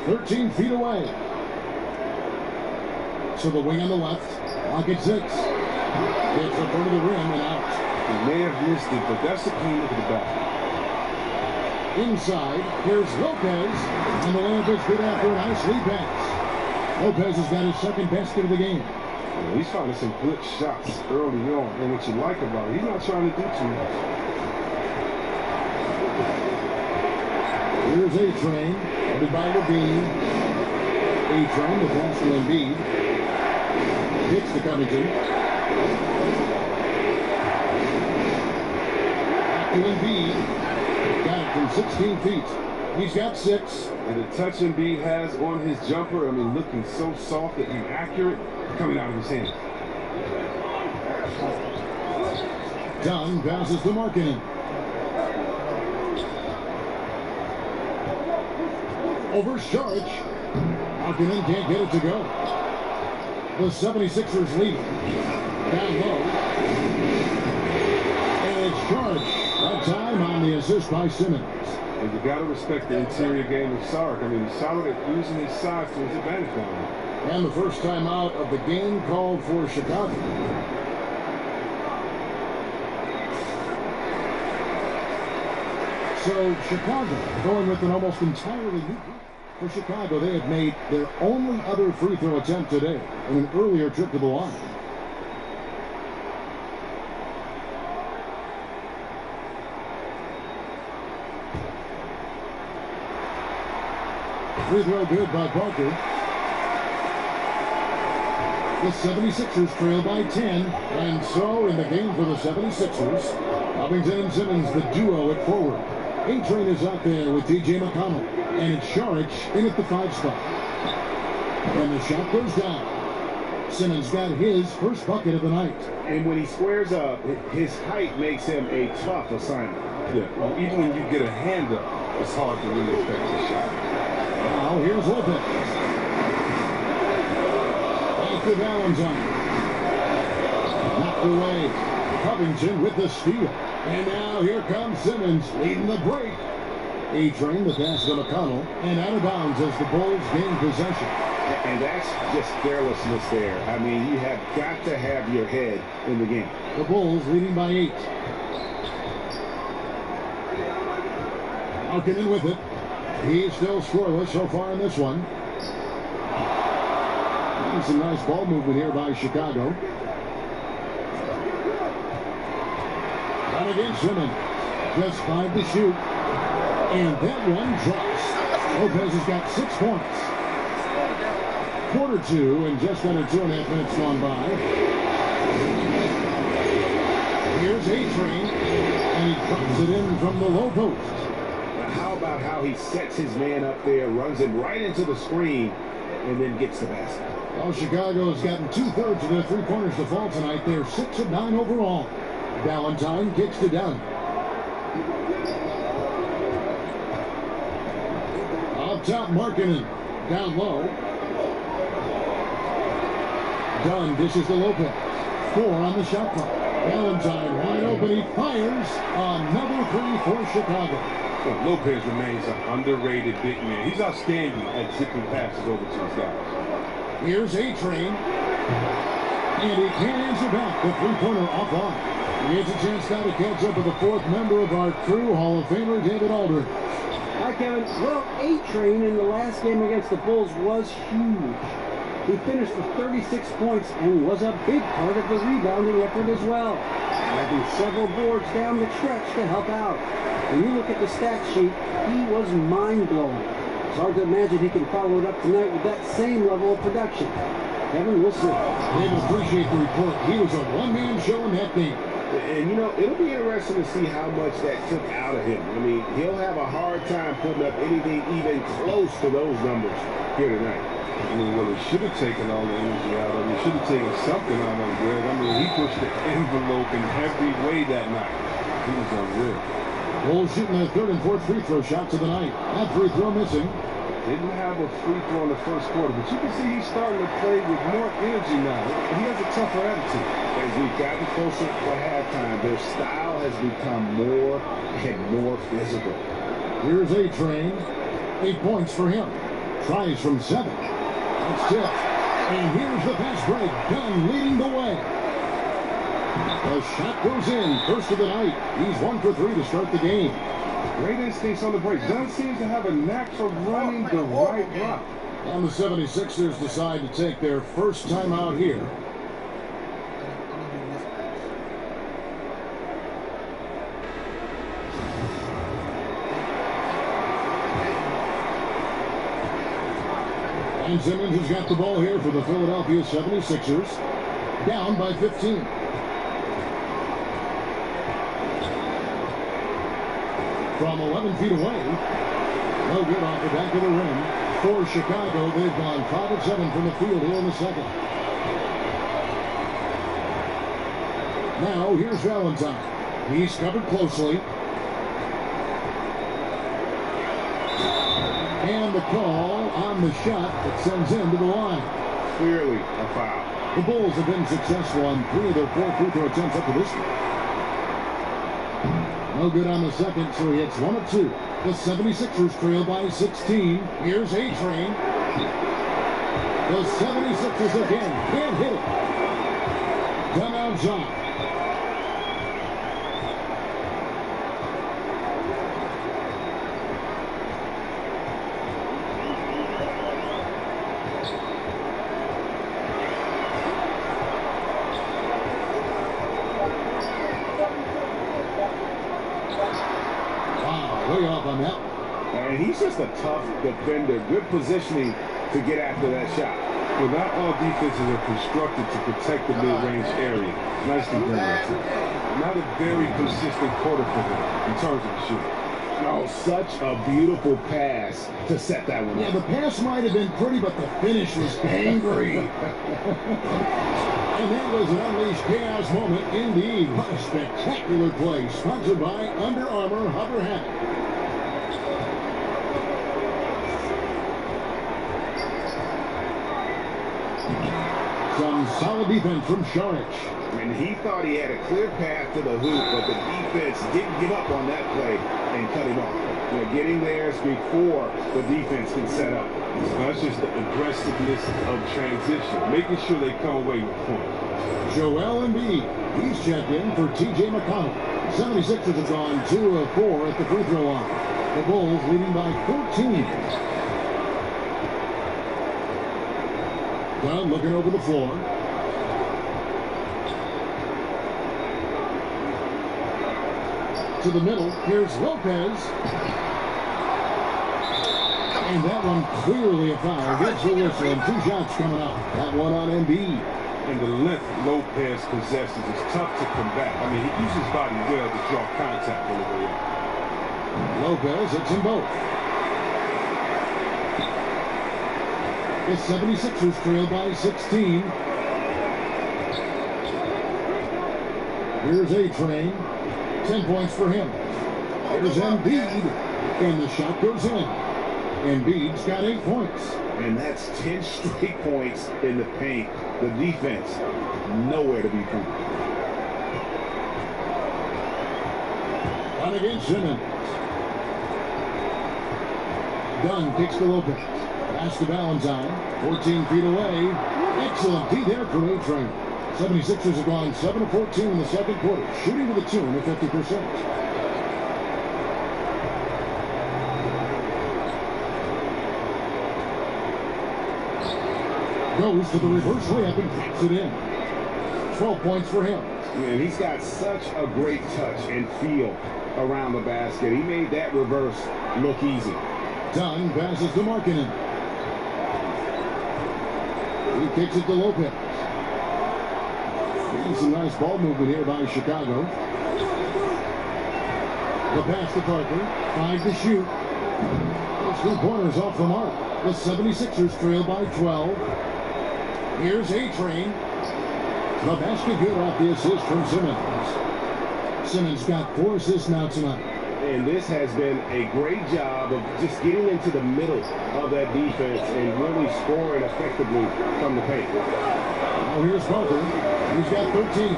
"13 feet away." So the wing on the left. Clock at 6. It's in front of the rim and out. He may have missed it, but that's a clean look at the back. Inside, here's Lopez, and the layup is good after a nice lead pass. Lopez has got his second basket of the game. Yeah, he's finding some good shots early on, and what you like about it, he's not trying to do too much. Here's A-Train, headed by Levine. A-Train, the pass to Embiid. Hits to Covington. Back to Embiid. Got it from 16 feet. He's got 6. And the touch Embiid has on his jumper, I mean, looking so soft and accurate, coming out of his hand. Dunn passes to Markkanen. Over Saric. Markkanen can't get it to go. The 76ers lead. Down low. And it's Saric. That time on the assist by Simmons. And you got to respect the interior game of Saric. I mean, he's solid at using his size to his advantage down there. And the first time out of the game called for Chicago. So Chicago going with an almost entirely new group. For Chicago, they have made their only other free throw attempt today in an earlier trip to the line. Free throw good by Parker. The 76ers trail by 10. And so in the game for the 76ers, Covington and Simmons, the duo at forward. A-Train is out there with T.J. McConnell. And it's Saric in at the 5 spot. And the shot goes down. Simmons got his first bucket of the night. And when he squares up, his height makes him a tough assignment. Yeah, well, even when you get a hand up, it's hard to really affect the shot. Now here's Lopez. Back to Valentine. Knocked away. Covington with the steal. And now here comes Simmons leading the break. A-Train, the pass to McConnell, and out of bounds as the Bulls gain possession. And that's just carelessness there. I mean, you have got to have your head in the game. The Bulls leading by 8. Markkanen with it. He's still scoreless so far in this one. And some nice ball movement here by Chicago. And against Simmons. Just 5 to shoot. And that one drops. Lopez has got 6 points. Quarter 2 and just under 2.5 minutes gone by. Here's A-Train. And he drops it in from the low post. Now, how about how he sets his man up there, runs him right into the screen, and then gets the basket. Well, Chicago's gotten 2/3 of their three-pointers to fall tonight. They're 6 of 9 overall. Valentine kicks to Dunn. Up top, Markkanen. Down low. Dunn dishes to Lopez. 4 on the shot clock. Valentine wide open. He fires another three for Chicago. Well, Lopez remains an underrated big man. He's outstanding at zipping passes over to his guys. Here's A-Train. And he can't answer back. The three-pointer offline. He gets a chance now to catch up with the fourth member of our crew, Hall of Famer David Aldridge. Hi, Kevin. Well, A-Train in the last game against the Bulls was huge. He finished with 36 points and was a big part of the rebounding effort as well, having several boards down the stretch to help out. When you look at the stat sheet, he was mind-blowing. It's hard to imagine he can follow it up tonight with that same level of production. Kevin, we'll see. David, appreciate the report. He was a one-man show in that game. And, you know, it'll be interesting to see how much that took out of him. I mean, he'll have a hard time putting up anything even close to those numbers here tonight. I mean, well, it should have taken all the energy out of him. It should have taken something out of him, Greg. I mean, he pushed the envelope in every way that night. He was unreal. Bulls shooting their third and fourth free throw shots of the night. That free throw missing. Didn't have a free throw in the first quarter, but you can see he's starting to play with more energy now. He has a tougher attitude. As we've gotten closer for halftime, their style has become more and more physical. Here's A-Train. 8 points for him. Tries from 7. That's tipped. And here's the fast break. Dunn leading the way. The shot goes in. First of the night. He's 1 for 3 to start the game. Great instincts on the break. Dunn seems to have a knack for running the right route. And the 76ers decide to take their first time out here. And Simmons has got the ball here for the Philadelphia 76ers. Down by 15. From 11 feet away. No good off the back of the rim. For Chicago, they've gone 5 of 7 from the field here in the second. Now, here's Valentine. He's covered closely. And the call on the shot that sends him to the line. Clearly a foul. The Bulls have been successful on 3 of their 4 free throw attempts up to this one. No good on the second, so he hits 1 of 2. The 76ers trail by 16. Here's A-Train. The 76ers again can't hit it. Done outside. Way off on that one. And he's just a tough defender. Good positioning to get after that shot. Well, not all defenses are constructed to protect the mid-range area. Nicely done, that team. Not a very consistent quarter for him in terms of the shooting. Oh, such a beautiful pass to set that one up. Yeah, the pass might have been pretty, but the finish was angry. And that was an unleashed chaos moment indeed. What a spectacular play. Sponsored by Under Armour Hover Hat. Some solid defense from Saric. And he thought he had a clear path to the hoop, but the defense didn't give up on that play and cut him off. You know, getting there before the defense can set up. So that's just the aggressiveness of transition, making sure they come away with points. Joel Embiid, he's checked in for T.J. McConnell. 76ers have gone 2 of 4 at the free throw line. The Bulls leading by 14. Dunn looking over the floor. To the middle, here's Lopez. And that one clearly a foul. Gets the whistle and 2 shots coming up. That one on Embiid. And the length Lopez possesses is tough to combat. I mean, he uses his body well to draw contact on the way up. Lopez hits them both. The 76ers trail by 16. Here's A-Train. 10 points for him. Here's Embiid. And the shot goes in. Embiid's got 8 points. And that's 10 straight points in the paint. The defense, nowhere to be found. Dunn against Simmons. Dunn kicks to Lopez. Pass to Valentine. 14 feet away. Excellent D there from A-Train. 76ers have gone 7 of 14 in the second quarter, shooting to the tune of 50%. Goes to the reverse layup and taps it in. 12 points for him. Man, he's got such a great touch and feel around the basket. He made that reverse look easy. Dunn passes to Markkanen. He kicks it to Lopez. Some nice ball movement here by Chicago. The pass to Parker. 5 to shoot. Those 2 pointers off the mark. The 76ers trail by 12. Here's A-Train. The basket good off the assist from Simmons. Simmons got 4 assists now tonight. And this has been a great job of just getting into the middle of that defense and really scoring effectively from the paint. Now here's Parker. He's got 13.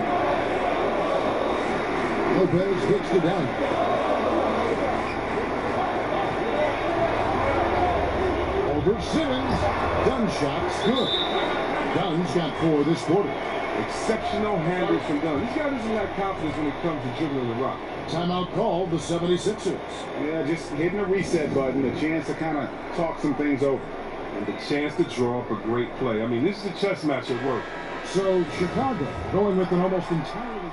Lopez kicks to Dunn. Over Simmons. Dunn shot's good. Dunn's got 4 this quarter. Exceptional handles from Dunn. These guys doesn't have confidence when it comes to dribbling the rock. Timeout called the 76ers. Yeah, just hitting a reset button, a chance to kind of talk some things over. And the chance to draw up a great play. I mean, this is a chess match at work. So Chicago going with an almost entirely.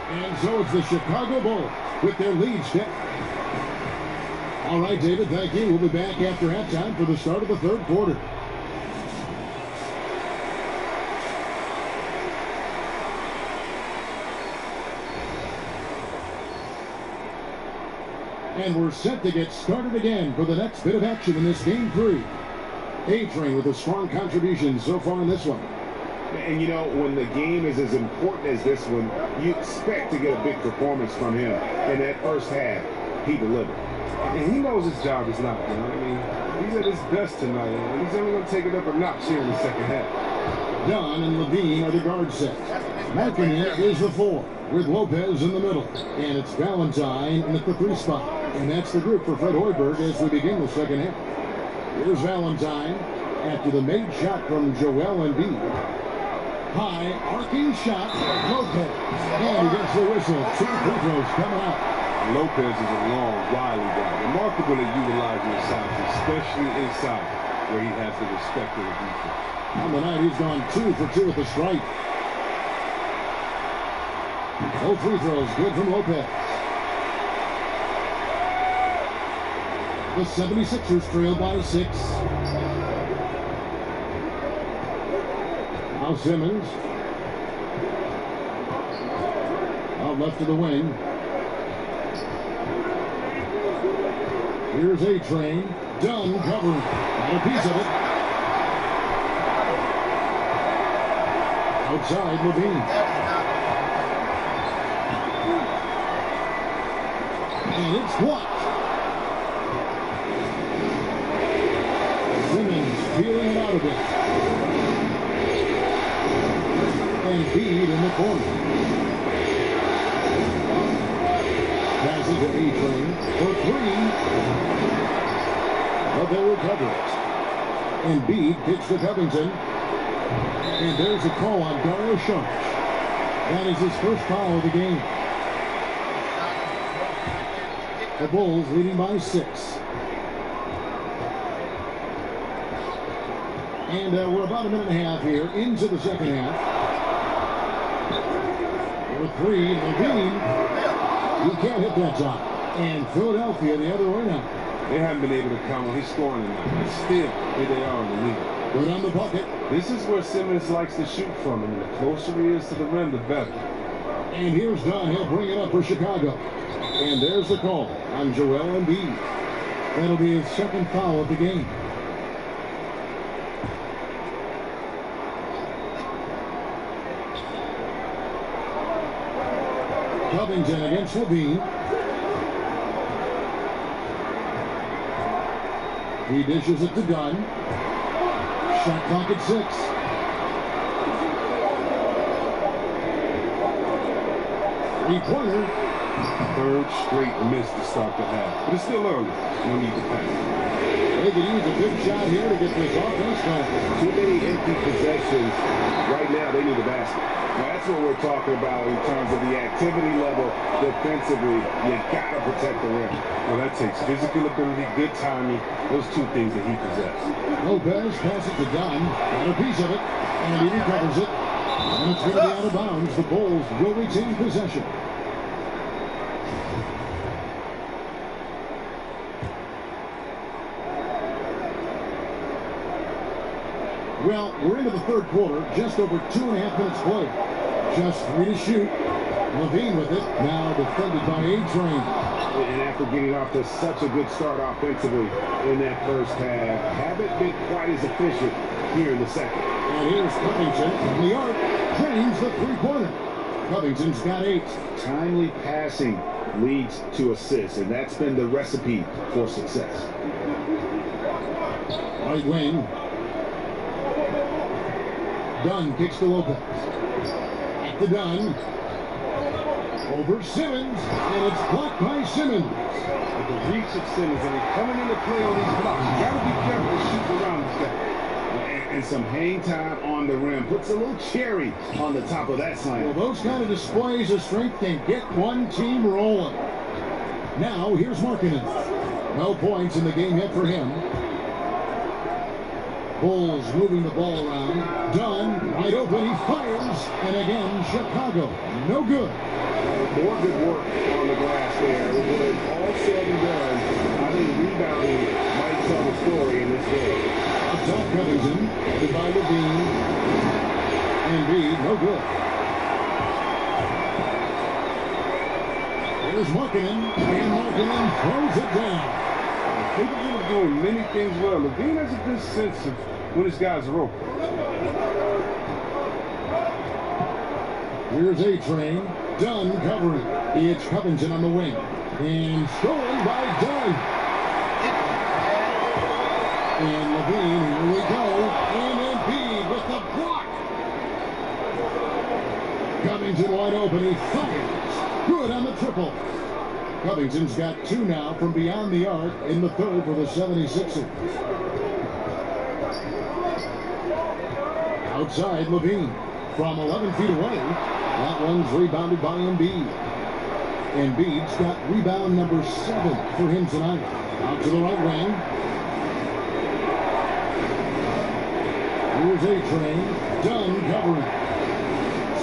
And so it's the Chicago Bulls with their lead step. All right, David, thank you. We'll be back after halftime for the start of the third quarter. And we're set to get started again for the next bit of action in this game 3. A-Train with a strong contribution so far in this one. And you know, when the game is as important as this one, you expect to get a big performance from him. In that first half, he delivered. And he knows his job is not done. I mean, he's at his best tonight, and he's only going to take it up a notch here in the second half. Dunn and Levine are the guard set. Markkanen is the 4, with Lopez in the middle. And it's Valentine in at the 3 spot. And that's the group for Fred Hoiberg as we begin the second half. Here's Valentine after the made shot from Joel Embiid. High arcing shot, Lopez. And he gets the whistle. 2 free throws coming out. Lopez is a long, wily guy. Remarkable at utilizing his size, especially inside, where he has the respect of the defense. On the night, he's gone 2 for 2 at the stripe. No free throws, good from Lopez. The 76ers trail by 6. Now Simmons. Out left to the wing. Here's A-Train. Dunn covering. Got a piece of it. Outside Levine. And it's blocked. Simmons peeling it out of it. And Embiid in the corner. Passes to A-Train for 3. But they recover it. Embiid kicks to Covington. And there's a call on Dario Saric. That is his first foul of the game. The Bulls leading by 6. And we're about a minute and a half here into the second half. For 3, Levine. He can't hit that shot. And Philadelphia the other way now. They haven't been able to count on his scoring tonight. But still, here they are in the lead. Good on the bucket. This is where Simmons likes to shoot from, and the closer he is to the rim, the better. And here's Dunn. He'll bring it up for Chicago. And there's the call on Joel Embiid. That'll be his second foul of the game. Covington against Levine. He dishes it to Dunn. Shot clock at 6. Three-pointer. Third straight miss to start the half. But it's still early. No need to panic. They could use a big shot here to get this offense going. Too many empty possessions. Right now, they need a basket. Now, that's what we're talking about in terms of the activity level defensively. You got to protect the rim. Well, that takes physical ability, good timing, those two things that he possesses. Lopez passes to Dunn. Got a piece of it. And he recovers it. And it's going to be out of bounds. The Bulls will retain possession. Well, we're into the third quarter, just over 2.5 minutes played. Just 3 to shoot. Levine with it, now defended by A-Train. And after getting off to such a good start offensively in that first half, haven't been quite as efficient here in the second. And here's Covington from the arc, drains the three-pointer. Covington's got 8. Timely passing leads to assists, and that's been the recipe for success. Right wing. Dunn kicks to Lopez. At the Dunn. Over Simmons, and it's blocked by Simmons. With the reach of Simmons, and he's coming into play on these blocks. You got to be careful to shoot around this guy. And some hang time on the rim. Puts a little cherry on the top of that slam. Well, those kind of displays of strength can get one team rolling. Now, here's Markkanen. No points in the game yet for him. Bulls moving the ball around. Dunn, wide open, he fires. And again, Chicago, no good. More good work on the glass there. When it's all said and done, I think rebounding might tell the story in this game. Top Covington, headed by Levine. Embiid, no good. Here's Markkanen, and Markkanen throws it down. Capable of doing many things well. Levine has a good sense of when his guys are open. Here's A-Train. Dunn covering. It's Covington on the wing. And stolen by Dunn. And Levine, here we go. And Embiid with the block. Covington wide open. He fires. Good on the triple. Covington's got 2 now from beyond the arc in the third for the 76ers. Outside, Levine from 11 feet away. That one's rebounded by Embiid. Embiid's got rebound number 7 for him tonight. Out to the right wing. Here's A-Train. Dunn covering.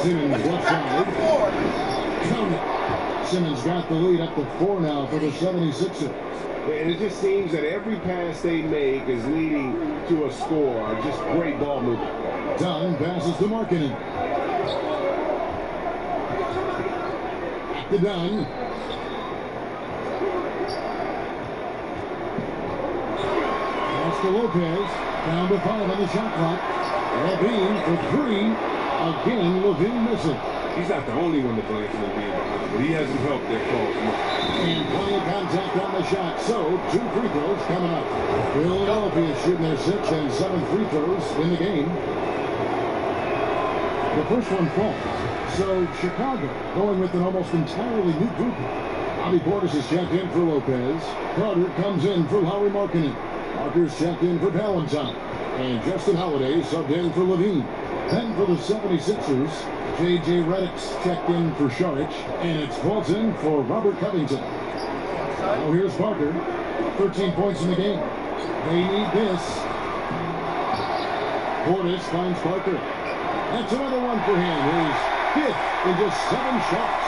Simmons left side. Count it. Simmons got the lead up to 4 now for the 76ers. And it just seems that every pass they make is leading to a score. Just great ball movement. Dunn passes to Markkanen. At the Dunn. Pass to Lopez. Down to 5 on the shot clock. Levine for 3. Again, Levine missing. He's not the only one to blame for being behind, but he hasn't helped their cause much. And plenty of contact on the shot. So, 2 free throws coming up. Philadelphia shooting their 6th and 7th free throws in the game. The first one falls. So, Chicago going with an almost entirely new group. Bobby Portis is checked in for Lopez. Carter comes in for Lauri Markkanen. Parker's checked in for Valentine. And Justin Holiday subbed in for Levine. Then for the 76ers, J.J. Redick's checked in for Šarić, and it's Fulton for Robert Covington. Now here's Parker, 13 points in the game. They need this. Portis finds Parker. That's another one for him. His 5th in just 7 shots.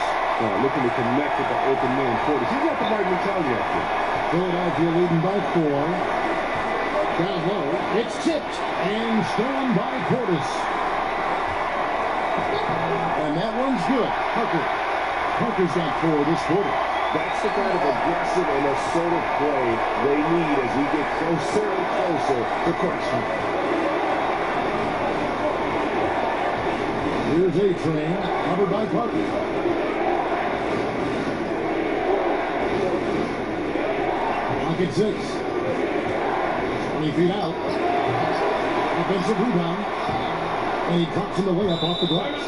Looking to connect with the open man Portis. He's got the right mentality out there. Philadelphia leading by 4. Down low, it's tipped and stolen by Portis. And that one's good. Parker's got 4 this quarter. That's the kind of aggressive and assertive play they need as we get closer and closer to crunch time. Here's A-Train, covered by Parker. Clock at 6. 20 feet out. Offensive rebound. And he drops him the way up off the glass.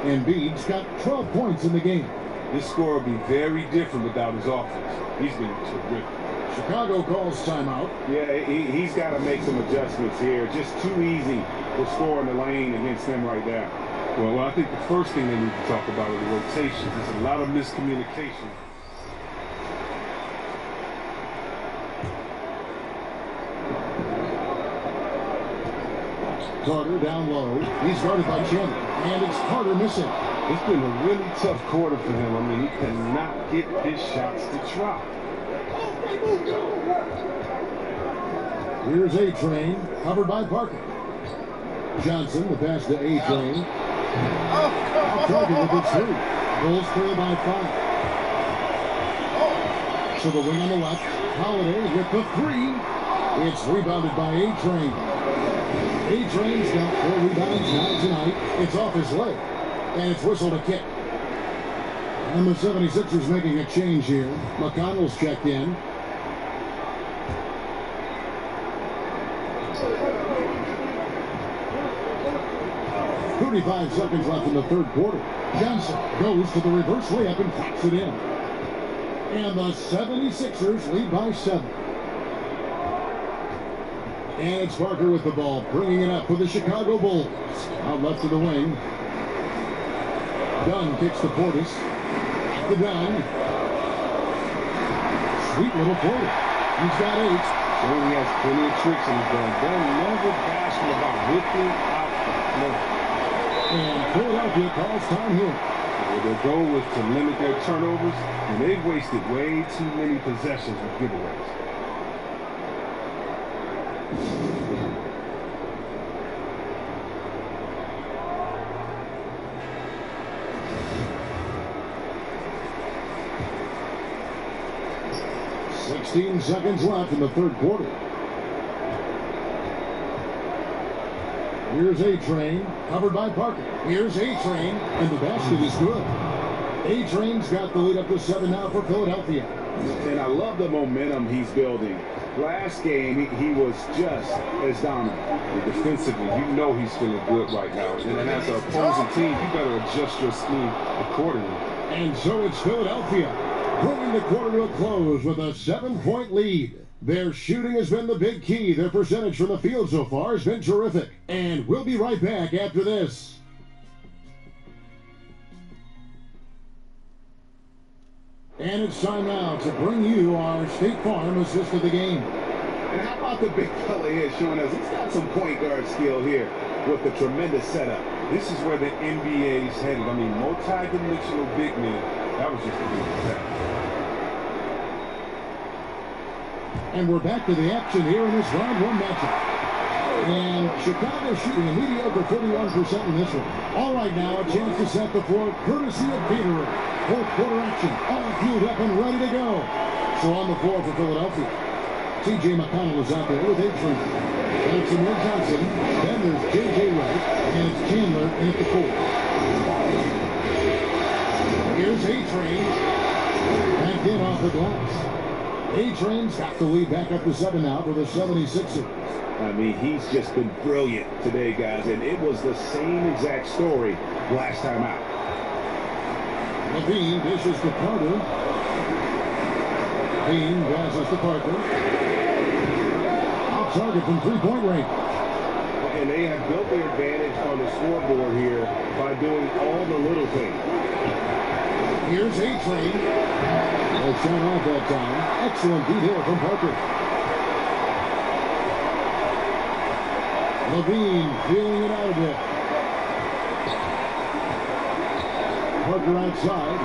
Embiid's got 12 points in the game. This score will be very different without his offense. He's been terrific. Chicago calls timeout. Yeah, he's got to make some adjustments here. Just too easy to score in the lane against them right now. Well, I think the first thing they need to talk about is the rotation. There's a lot of miscommunication. Carter down low. He's guarded by Chandler. And it's Carter missing. It's been a really tough quarter for him. I mean, he cannot get his shots to drop. Here's A-Train, covered by Parker. Johnson, the pass to A-Train. Target with the three. Bulls trail by 5. To the wing on the left. Holiday with the three. It's rebounded by A-Train. A-Train's got 4 rebounds now tonight. It's off his leg. And it's whistled a kick. And the 76ers making a change here. McConnell's checked in. .35 seconds left in the third quarter. Johnson goes to the reverse layup and pops it in. And the 76ers lead by 7. And it's Parker with the ball, bringing it up for the Chicago Bulls. Out left to the wing. Dunn kicks to Portis. To Dunn. Sweet little Porter. He's got 8. So he has plenty of tricks in his bag. They're never bashful about whipping out the floor. And Philadelphia calls time here. Well, their goal was to limit their turnovers, and they've wasted way too many possessions with giveaways. .16 seconds left in the third quarter. Here's A-Train, covered by Parker. Here's A-Train, and the basket is good. A-Train's got the lead up to 7 now for Philadelphia. And I love the momentum he's building. Last game, he was just as dominant. And defensively, you know he's feeling good right now. And as an opposing team, you better adjust your scheme accordingly. And so it's Philadelphia, bringing the quarter to a close with a 7-point lead. Their shooting has been the big key. Their percentage from the field so far has been terrific. And we'll be right back after this. And it's time now to bring you our State Farm assist of the game. And how about the big fella here showing us he's got some point guard skill here with the tremendous setup. This is where the NBA's headed. I mean, multi-dimensional big men. That was just a big attack. And we're back to the action here in this round 1 matchup. And Chicago shooting a mediocre 41% in this one. All right, now a chance to set the floor courtesy of Gatorade. Fourth quarter action, all fueled up and ready to go. So on the floor for Philadelphia, T.J. McConnell is out there with A-Train. And it's Amir Johnson. Then there's J.J. Wright. And it's Chandler in at the 4. Here's A-Train. Back in off the glass. A-Train's got the lead back up to 7 now for the 76ers. I mean, he's just been brilliant today, guys, and it was the same exact story last time out. Levine dishes to Carter. Levine passes to Parker. Off target from 3-point range. And they have built their advantage on the scoreboard here by doing all the little things. Here's A-Train. Well, shot off that time. Excellent beat here from Parker. Levine feeling it out a bit. Parker outside.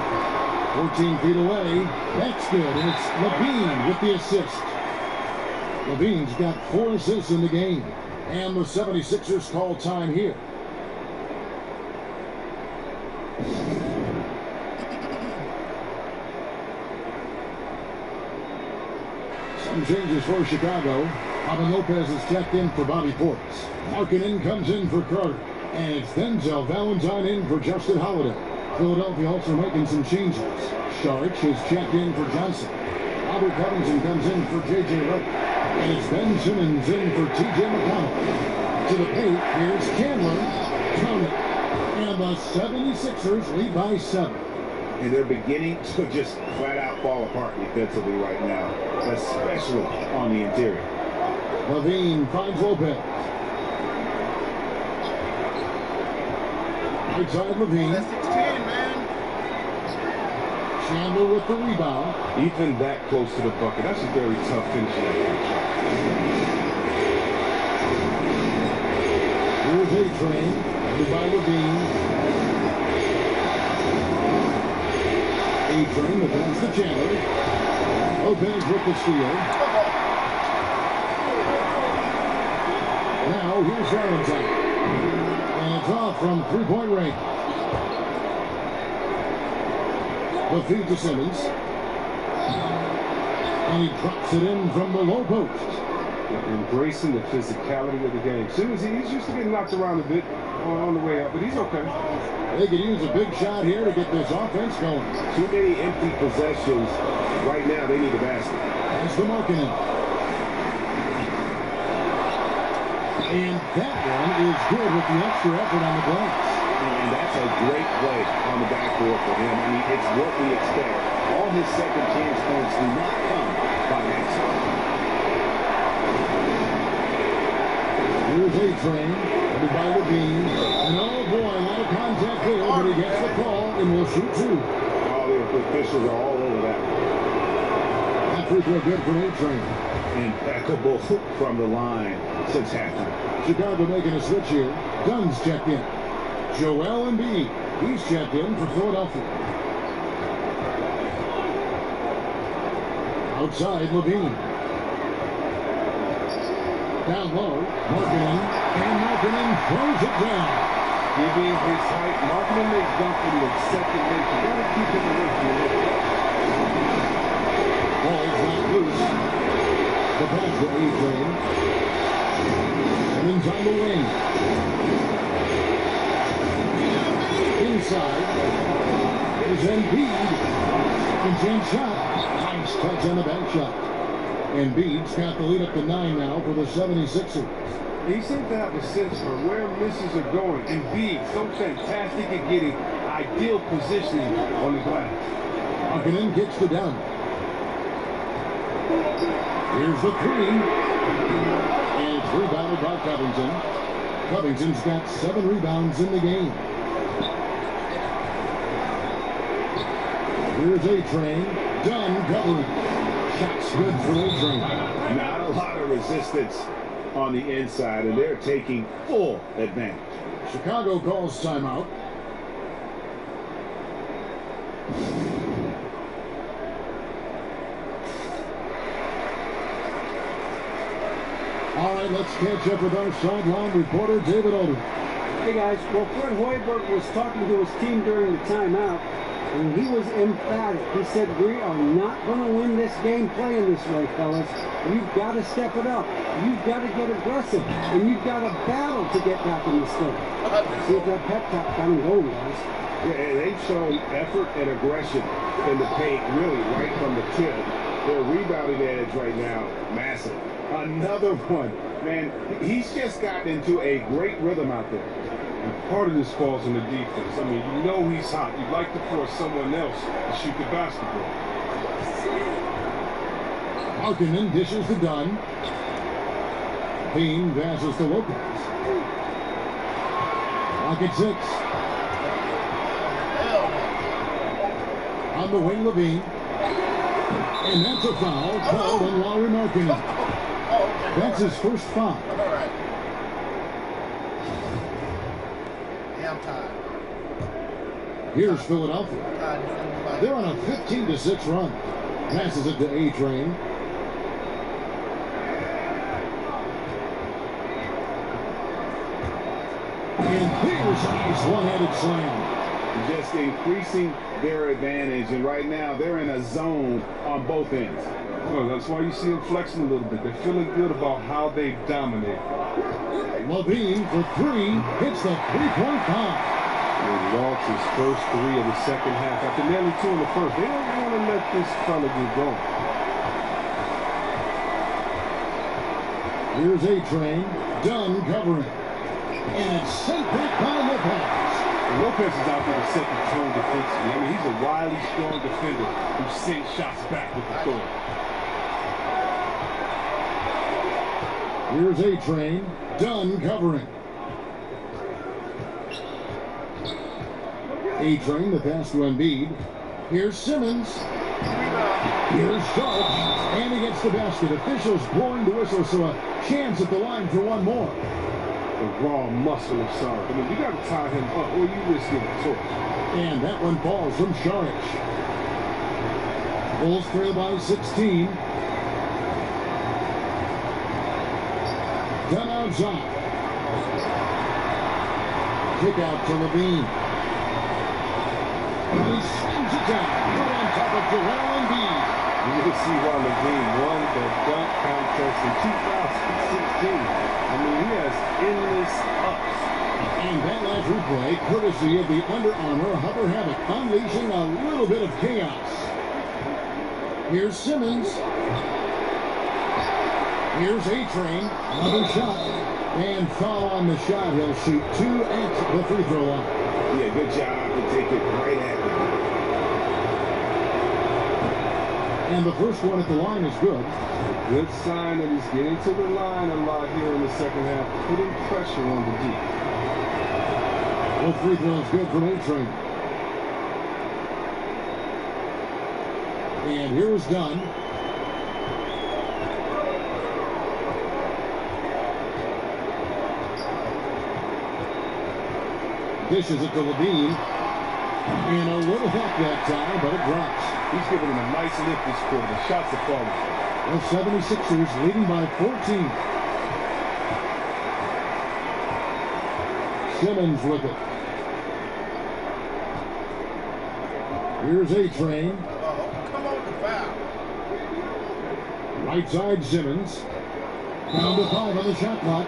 14 feet away. That's good. And it's Levine with the assist. Levine's got 4 assists in the game. And the 76ers call time here. Some changes for Chicago. Robin Lopez is checked in for Bobby Portis. Markkanen comes in for Carter. And it's Denzel Valentine in for Justin Holiday. Philadelphia also making some changes. Sharch is checked in for Johnson. Robert Covington comes in for J.J. Wright. And it's Ben Simmons in for T.J. McConnell. To the paint, here's Chandler. Count it. And the 76ers lead by 7. and they're beginning to just flat out fall apart defensively right now, especially on the interior. Levine finds Lopez. Right side Levine. That's 16, man. Chandler with the rebound. Even that close to the bucket, that's a very tough finish. Here's A-Train, headed by Levine. A-Train, the pass to Chandler. Lopez with the steal. Now here's Valentine. And it's off from three-point range. The feed to Simmons. And he drops it in from the low post. Embracing the physicality of the game. Simmons, he's used to getting knocked around a bit on the way up, but he's okay. They could use a big shot here to get this offense going. Too many empty possessions. Right now, they need a basket. That's the Markkanen. And that one is good with the extra effort on the glass. And that's a great play on the backboard for him. I mean, it's what we expect. All his second chance points do not come by accident. Here's A-Train, headed by Levine. And oh boy, a lot of contact there, but he gets the call and will shoot two. All the officials are all over that. That free throw good for A-Train. Impeccable from the line since halftime. Chicago making a switch here. Dunn's checked in. Joel Embiid, he's checked in for Philadelphia. Outside, Levine. Down low, Markkanen, and Markkanen throws it down. Giving his height, Markkanen makes Duncan look second nature. You gotta keep him away from him. Ball's not loose. The pass to A-Train. Simmons on the wing. Inside is Embiid. Second chance shot. Nice touch on the back shot. Embiid's got the lead up to 9 now for the 76ers. He seems to have a sense for where misses are going. Embiid, so fantastic at getting ideal positioning on the glass. Markkanen kicks to Dunn. Here's the three. And it's rebounded by Covington. Covington's got 7 rebounds in the game. Here's A-Train. Dunn covering. Shots good for A-Train. Not a lot of resistance on the inside, and they're taking full advantage. Chicago calls timeout. All right, let's catch up with our sideline reporter, David Olden. Hey guys, well, Fred Hoiberg was talking to his team during the timeout, and he was emphatic. He said, we are not going to win this game playing this way, fellas. You've got to step it up. You've got to get aggressive, and you've got to battle to get back in this thing. See if that pep talk got him going, guys. Yeah, they've shown effort and aggression in the paint, really right from the tip. Their rebounding edge right now, massive. Another one. Man, he's just gotten into a great rhythm out there. And part of this falls on the defense. I mean, you know he's hot. You'd like to force someone else to shoot the basketball. Markkanen dishes to Dunn. Bean passes to Lopez. Clock at 6. On the wing, Levine. And that's a foul called on Lauri Markkanen. That's his first foul. All right. Yeah, I'm tired. Here's Philadelphia. They're on a 15-6 run. Passes it to A-Train. And here's a nice one-handed slam. Just increasing their advantage, and right now they're in a zone on both ends. Well, that's why you see them flexing a little bit. They're feeling good about how they dominate. Levine for 3 hits the three-point foul. And lost his first 3 of the second half after nearly 2 in the first. They don't want to let this fella get going. Here's A-Train. Dunn covering. And it's sent back by Lopez. And Lopez is out there to set the tone defensively. I mean, he's a wily, strong defender who sends shots back with authority. Here's A-Train, done covering. A-Train, the pass to Embiid. Here's Simmons. Here's Sharp, and he gets the basket. Officials blowing the whistle, so a chance at the line for one more. The raw muscle of Saric. I mean, you got to tie him up, or you risk getting torched. And that one falls from Saric. Bulls trail by 16. Done outside. Kick out to Levine. And he slams it down. Right on top of Joel Embiid. You can see why Levine won the dunk contest in 2016. I mean, he has endless ups. And that last replay, courtesy of the Under Armour Hover Havoc, unleashing a little bit of chaos. Here's Simmons. Here's A-Train. Another shot. And foul on the shot. He'll shoot 2 at the free throw line. Yeah, good job to take it right at him. And the first one at the line is good. Good sign that he's getting to the line a lot here in the second half, putting pressure on the D. Both free throws good from A-Train. And here's Dunn. Dishes it to Levine. And a little help that time, but it drops. He's giving him a nice lift this quarter. The shots are falling. The 76ers leading by 14. Simmons with it. Here's A-Train. Come on, the foul. Right side Simmons. Down to 5 on the shot clock.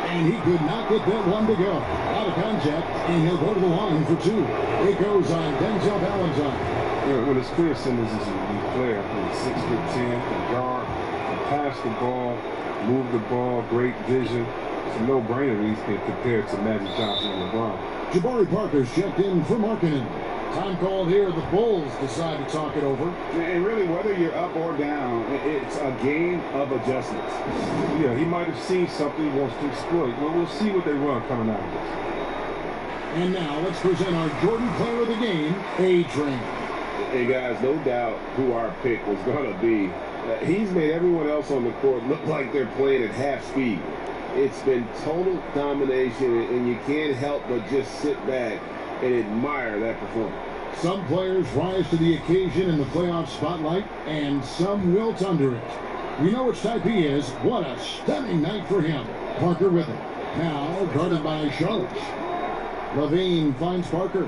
And he could not get that one to go. Out of contact, and he'll go to the line for 2. It goes on Denzel Valentine. When it's clear Simmons is a elite player, he's 6'10", can guard, can pass the ball, move the ball, great vision. It's a no-brainer he's been compared to Magic Johnson and LeBron. Jabari Parker's checked in for Markkanen. Time called here. The Bulls decide to talk it over. And really, whether you're up or down, it's a game of adjustments. Yeah, he might have seen something he wants to exploit. Well, we'll see what they run coming out of this. And now let's present our Jordan player of the game, A-Train. Hey, guys, no doubt who our pick was going to be. He's made everyone else on the court look like they're playing at half speed. It's been total domination, and you can't help but just sit back and admire that performance. Some players rise to the occasion in the playoff spotlight, and some wilt under it. We know which type he is. What a stunning night for him. Parker with it. Now guarded by Sharp. Levine finds Parker.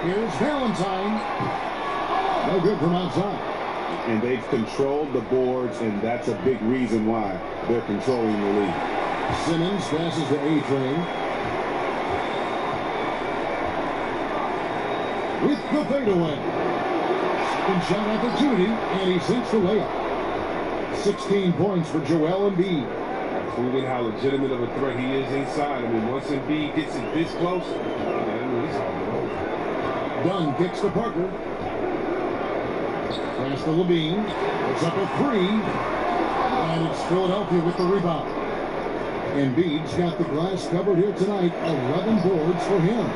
Here's Valentine. No good from outside. And they've controlled the boards, and that's a big reason why they're controlling the lead. Simmons passes to A-Train. With the fadeaway. Second shot opportunity, and he sinks the layup. 16 points for Joel Embiid. Proving how legitimate of a threat he is inside. I mean, once Embiid gets it this close, he's on the road. Dunn kicks to Parker. Pass to Levine. It's up a 3. And it's Philadelphia with the rebound. Embiid's got the glass covered here tonight. 11 boards for him.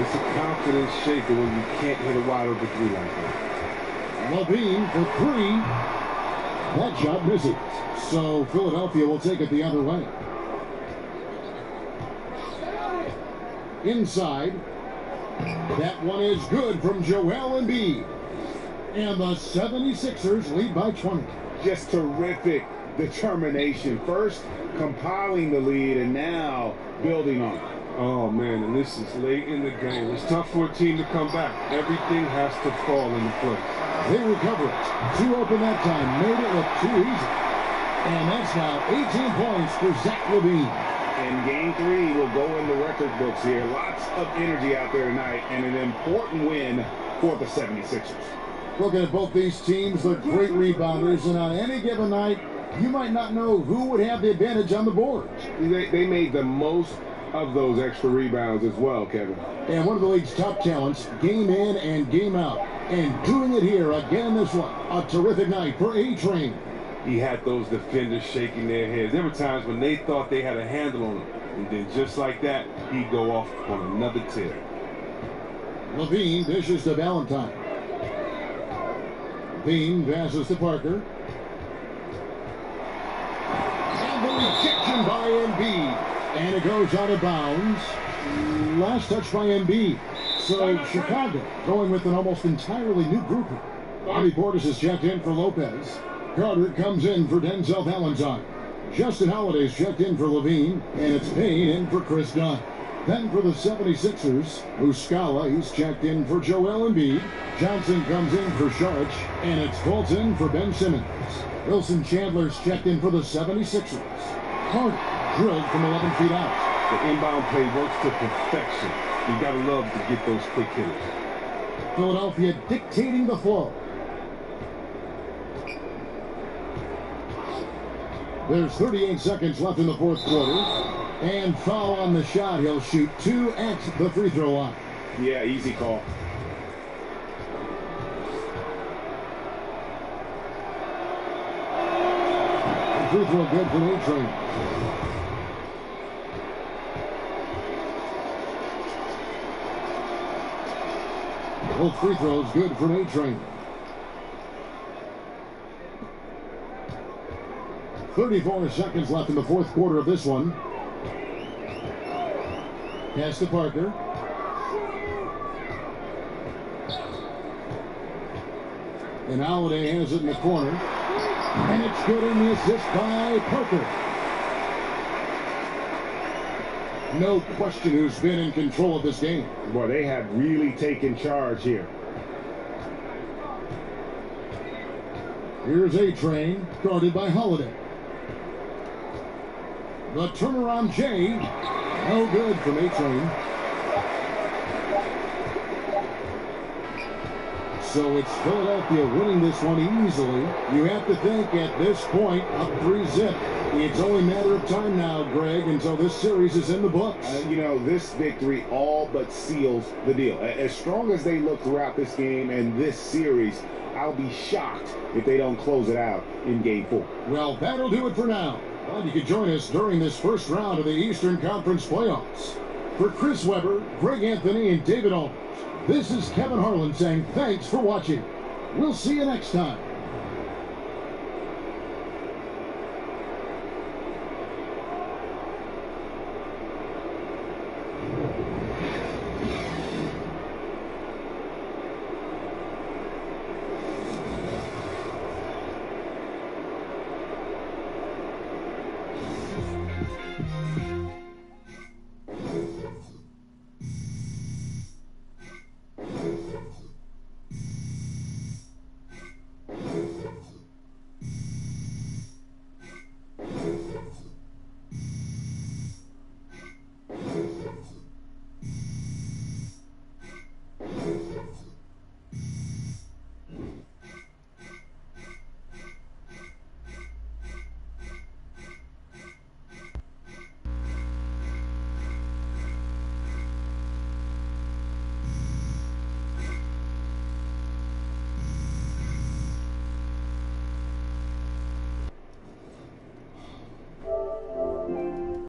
It's a confidence shaker when you can't hit a wide open 3 like that. Levine for 3. That shot misses. So Philadelphia will take it the other way. Inside. That one is good from Joel Embiid. And the 76ers lead by 20. Just terrific determination. First, compiling the lead, and now building on it. Oh, man, and this is late in the game. It's tough for a team to come back. Everything has to fall into place. They recover it. 2 open that time. Made it look too easy. And that's now 18 points for Zach LaVine. And game 3 will go in the record books here. Lots of energy out there tonight, and an important win for the 76ers. Looking at both these teams, they're great rebounders, and on any given night, you might not know who would have the advantage on the boards. They made the most of those extra rebounds as well, Kevin. And one of the league's top talents, game in and game out. And doing it here again in this one. A terrific night for A-Train. He had those defenders shaking their heads. There were times when they thought they had a handle on him. And then just like that, he'd go off on another tip. Levine dishes to Valentine. Levine passes to Parker. And the rejection by Embiid. And it goes out of bounds. Last touch by Embiid. So Chicago going with an almost entirely new group here. Bobby Portis is checked in for Lopez. Carter comes in for Denzel Valentine. Justin Holiday's checked in for Levine. And it's Payne in for Chris Dunn. Then for the 76ers, Muscala, he's checked in for Joel Embiid. Johnson comes in for Sharch. And it's Fulton for Ben Simmons. Wilson Chandler's checked in for the 76ers. Carter drilled from 11 feet out. The inbound play works to perfection. You gotta love to get those quick hitters. Philadelphia dictating the flow. There's 38 seconds left in the fourth quarter. And foul on the shot. He'll shoot 2 at the free throw line. Yeah, easy call. The free throw good for A-Train. Both free throws good from A-Train. 34 seconds left in the fourth quarter of this one. Pass to Parker. And Holiday has it in the corner. And it's good in the assist by Parker. No question who's been in control of this game. Boy, they have really taken charge here. Here's A-Train, guarded by Holiday. The turnaround Jay, no good from A-Train. So it's Philadelphia winning this one easily. You have to think at this point, up 3-zip. It's only a matter of time now, Greg, until this series is in the books. You know, this victory all but seals the deal. As strong as they look throughout this game and this series, I'll be shocked if they don't close it out in Game 4. Well, that'll do it for now. Glad you could join us during this first round of the Eastern Conference playoffs. For Chris Webber, Greg Anthony, and David Aldridge, this is Kevin Harlan saying thanks for watching. We'll see you next time.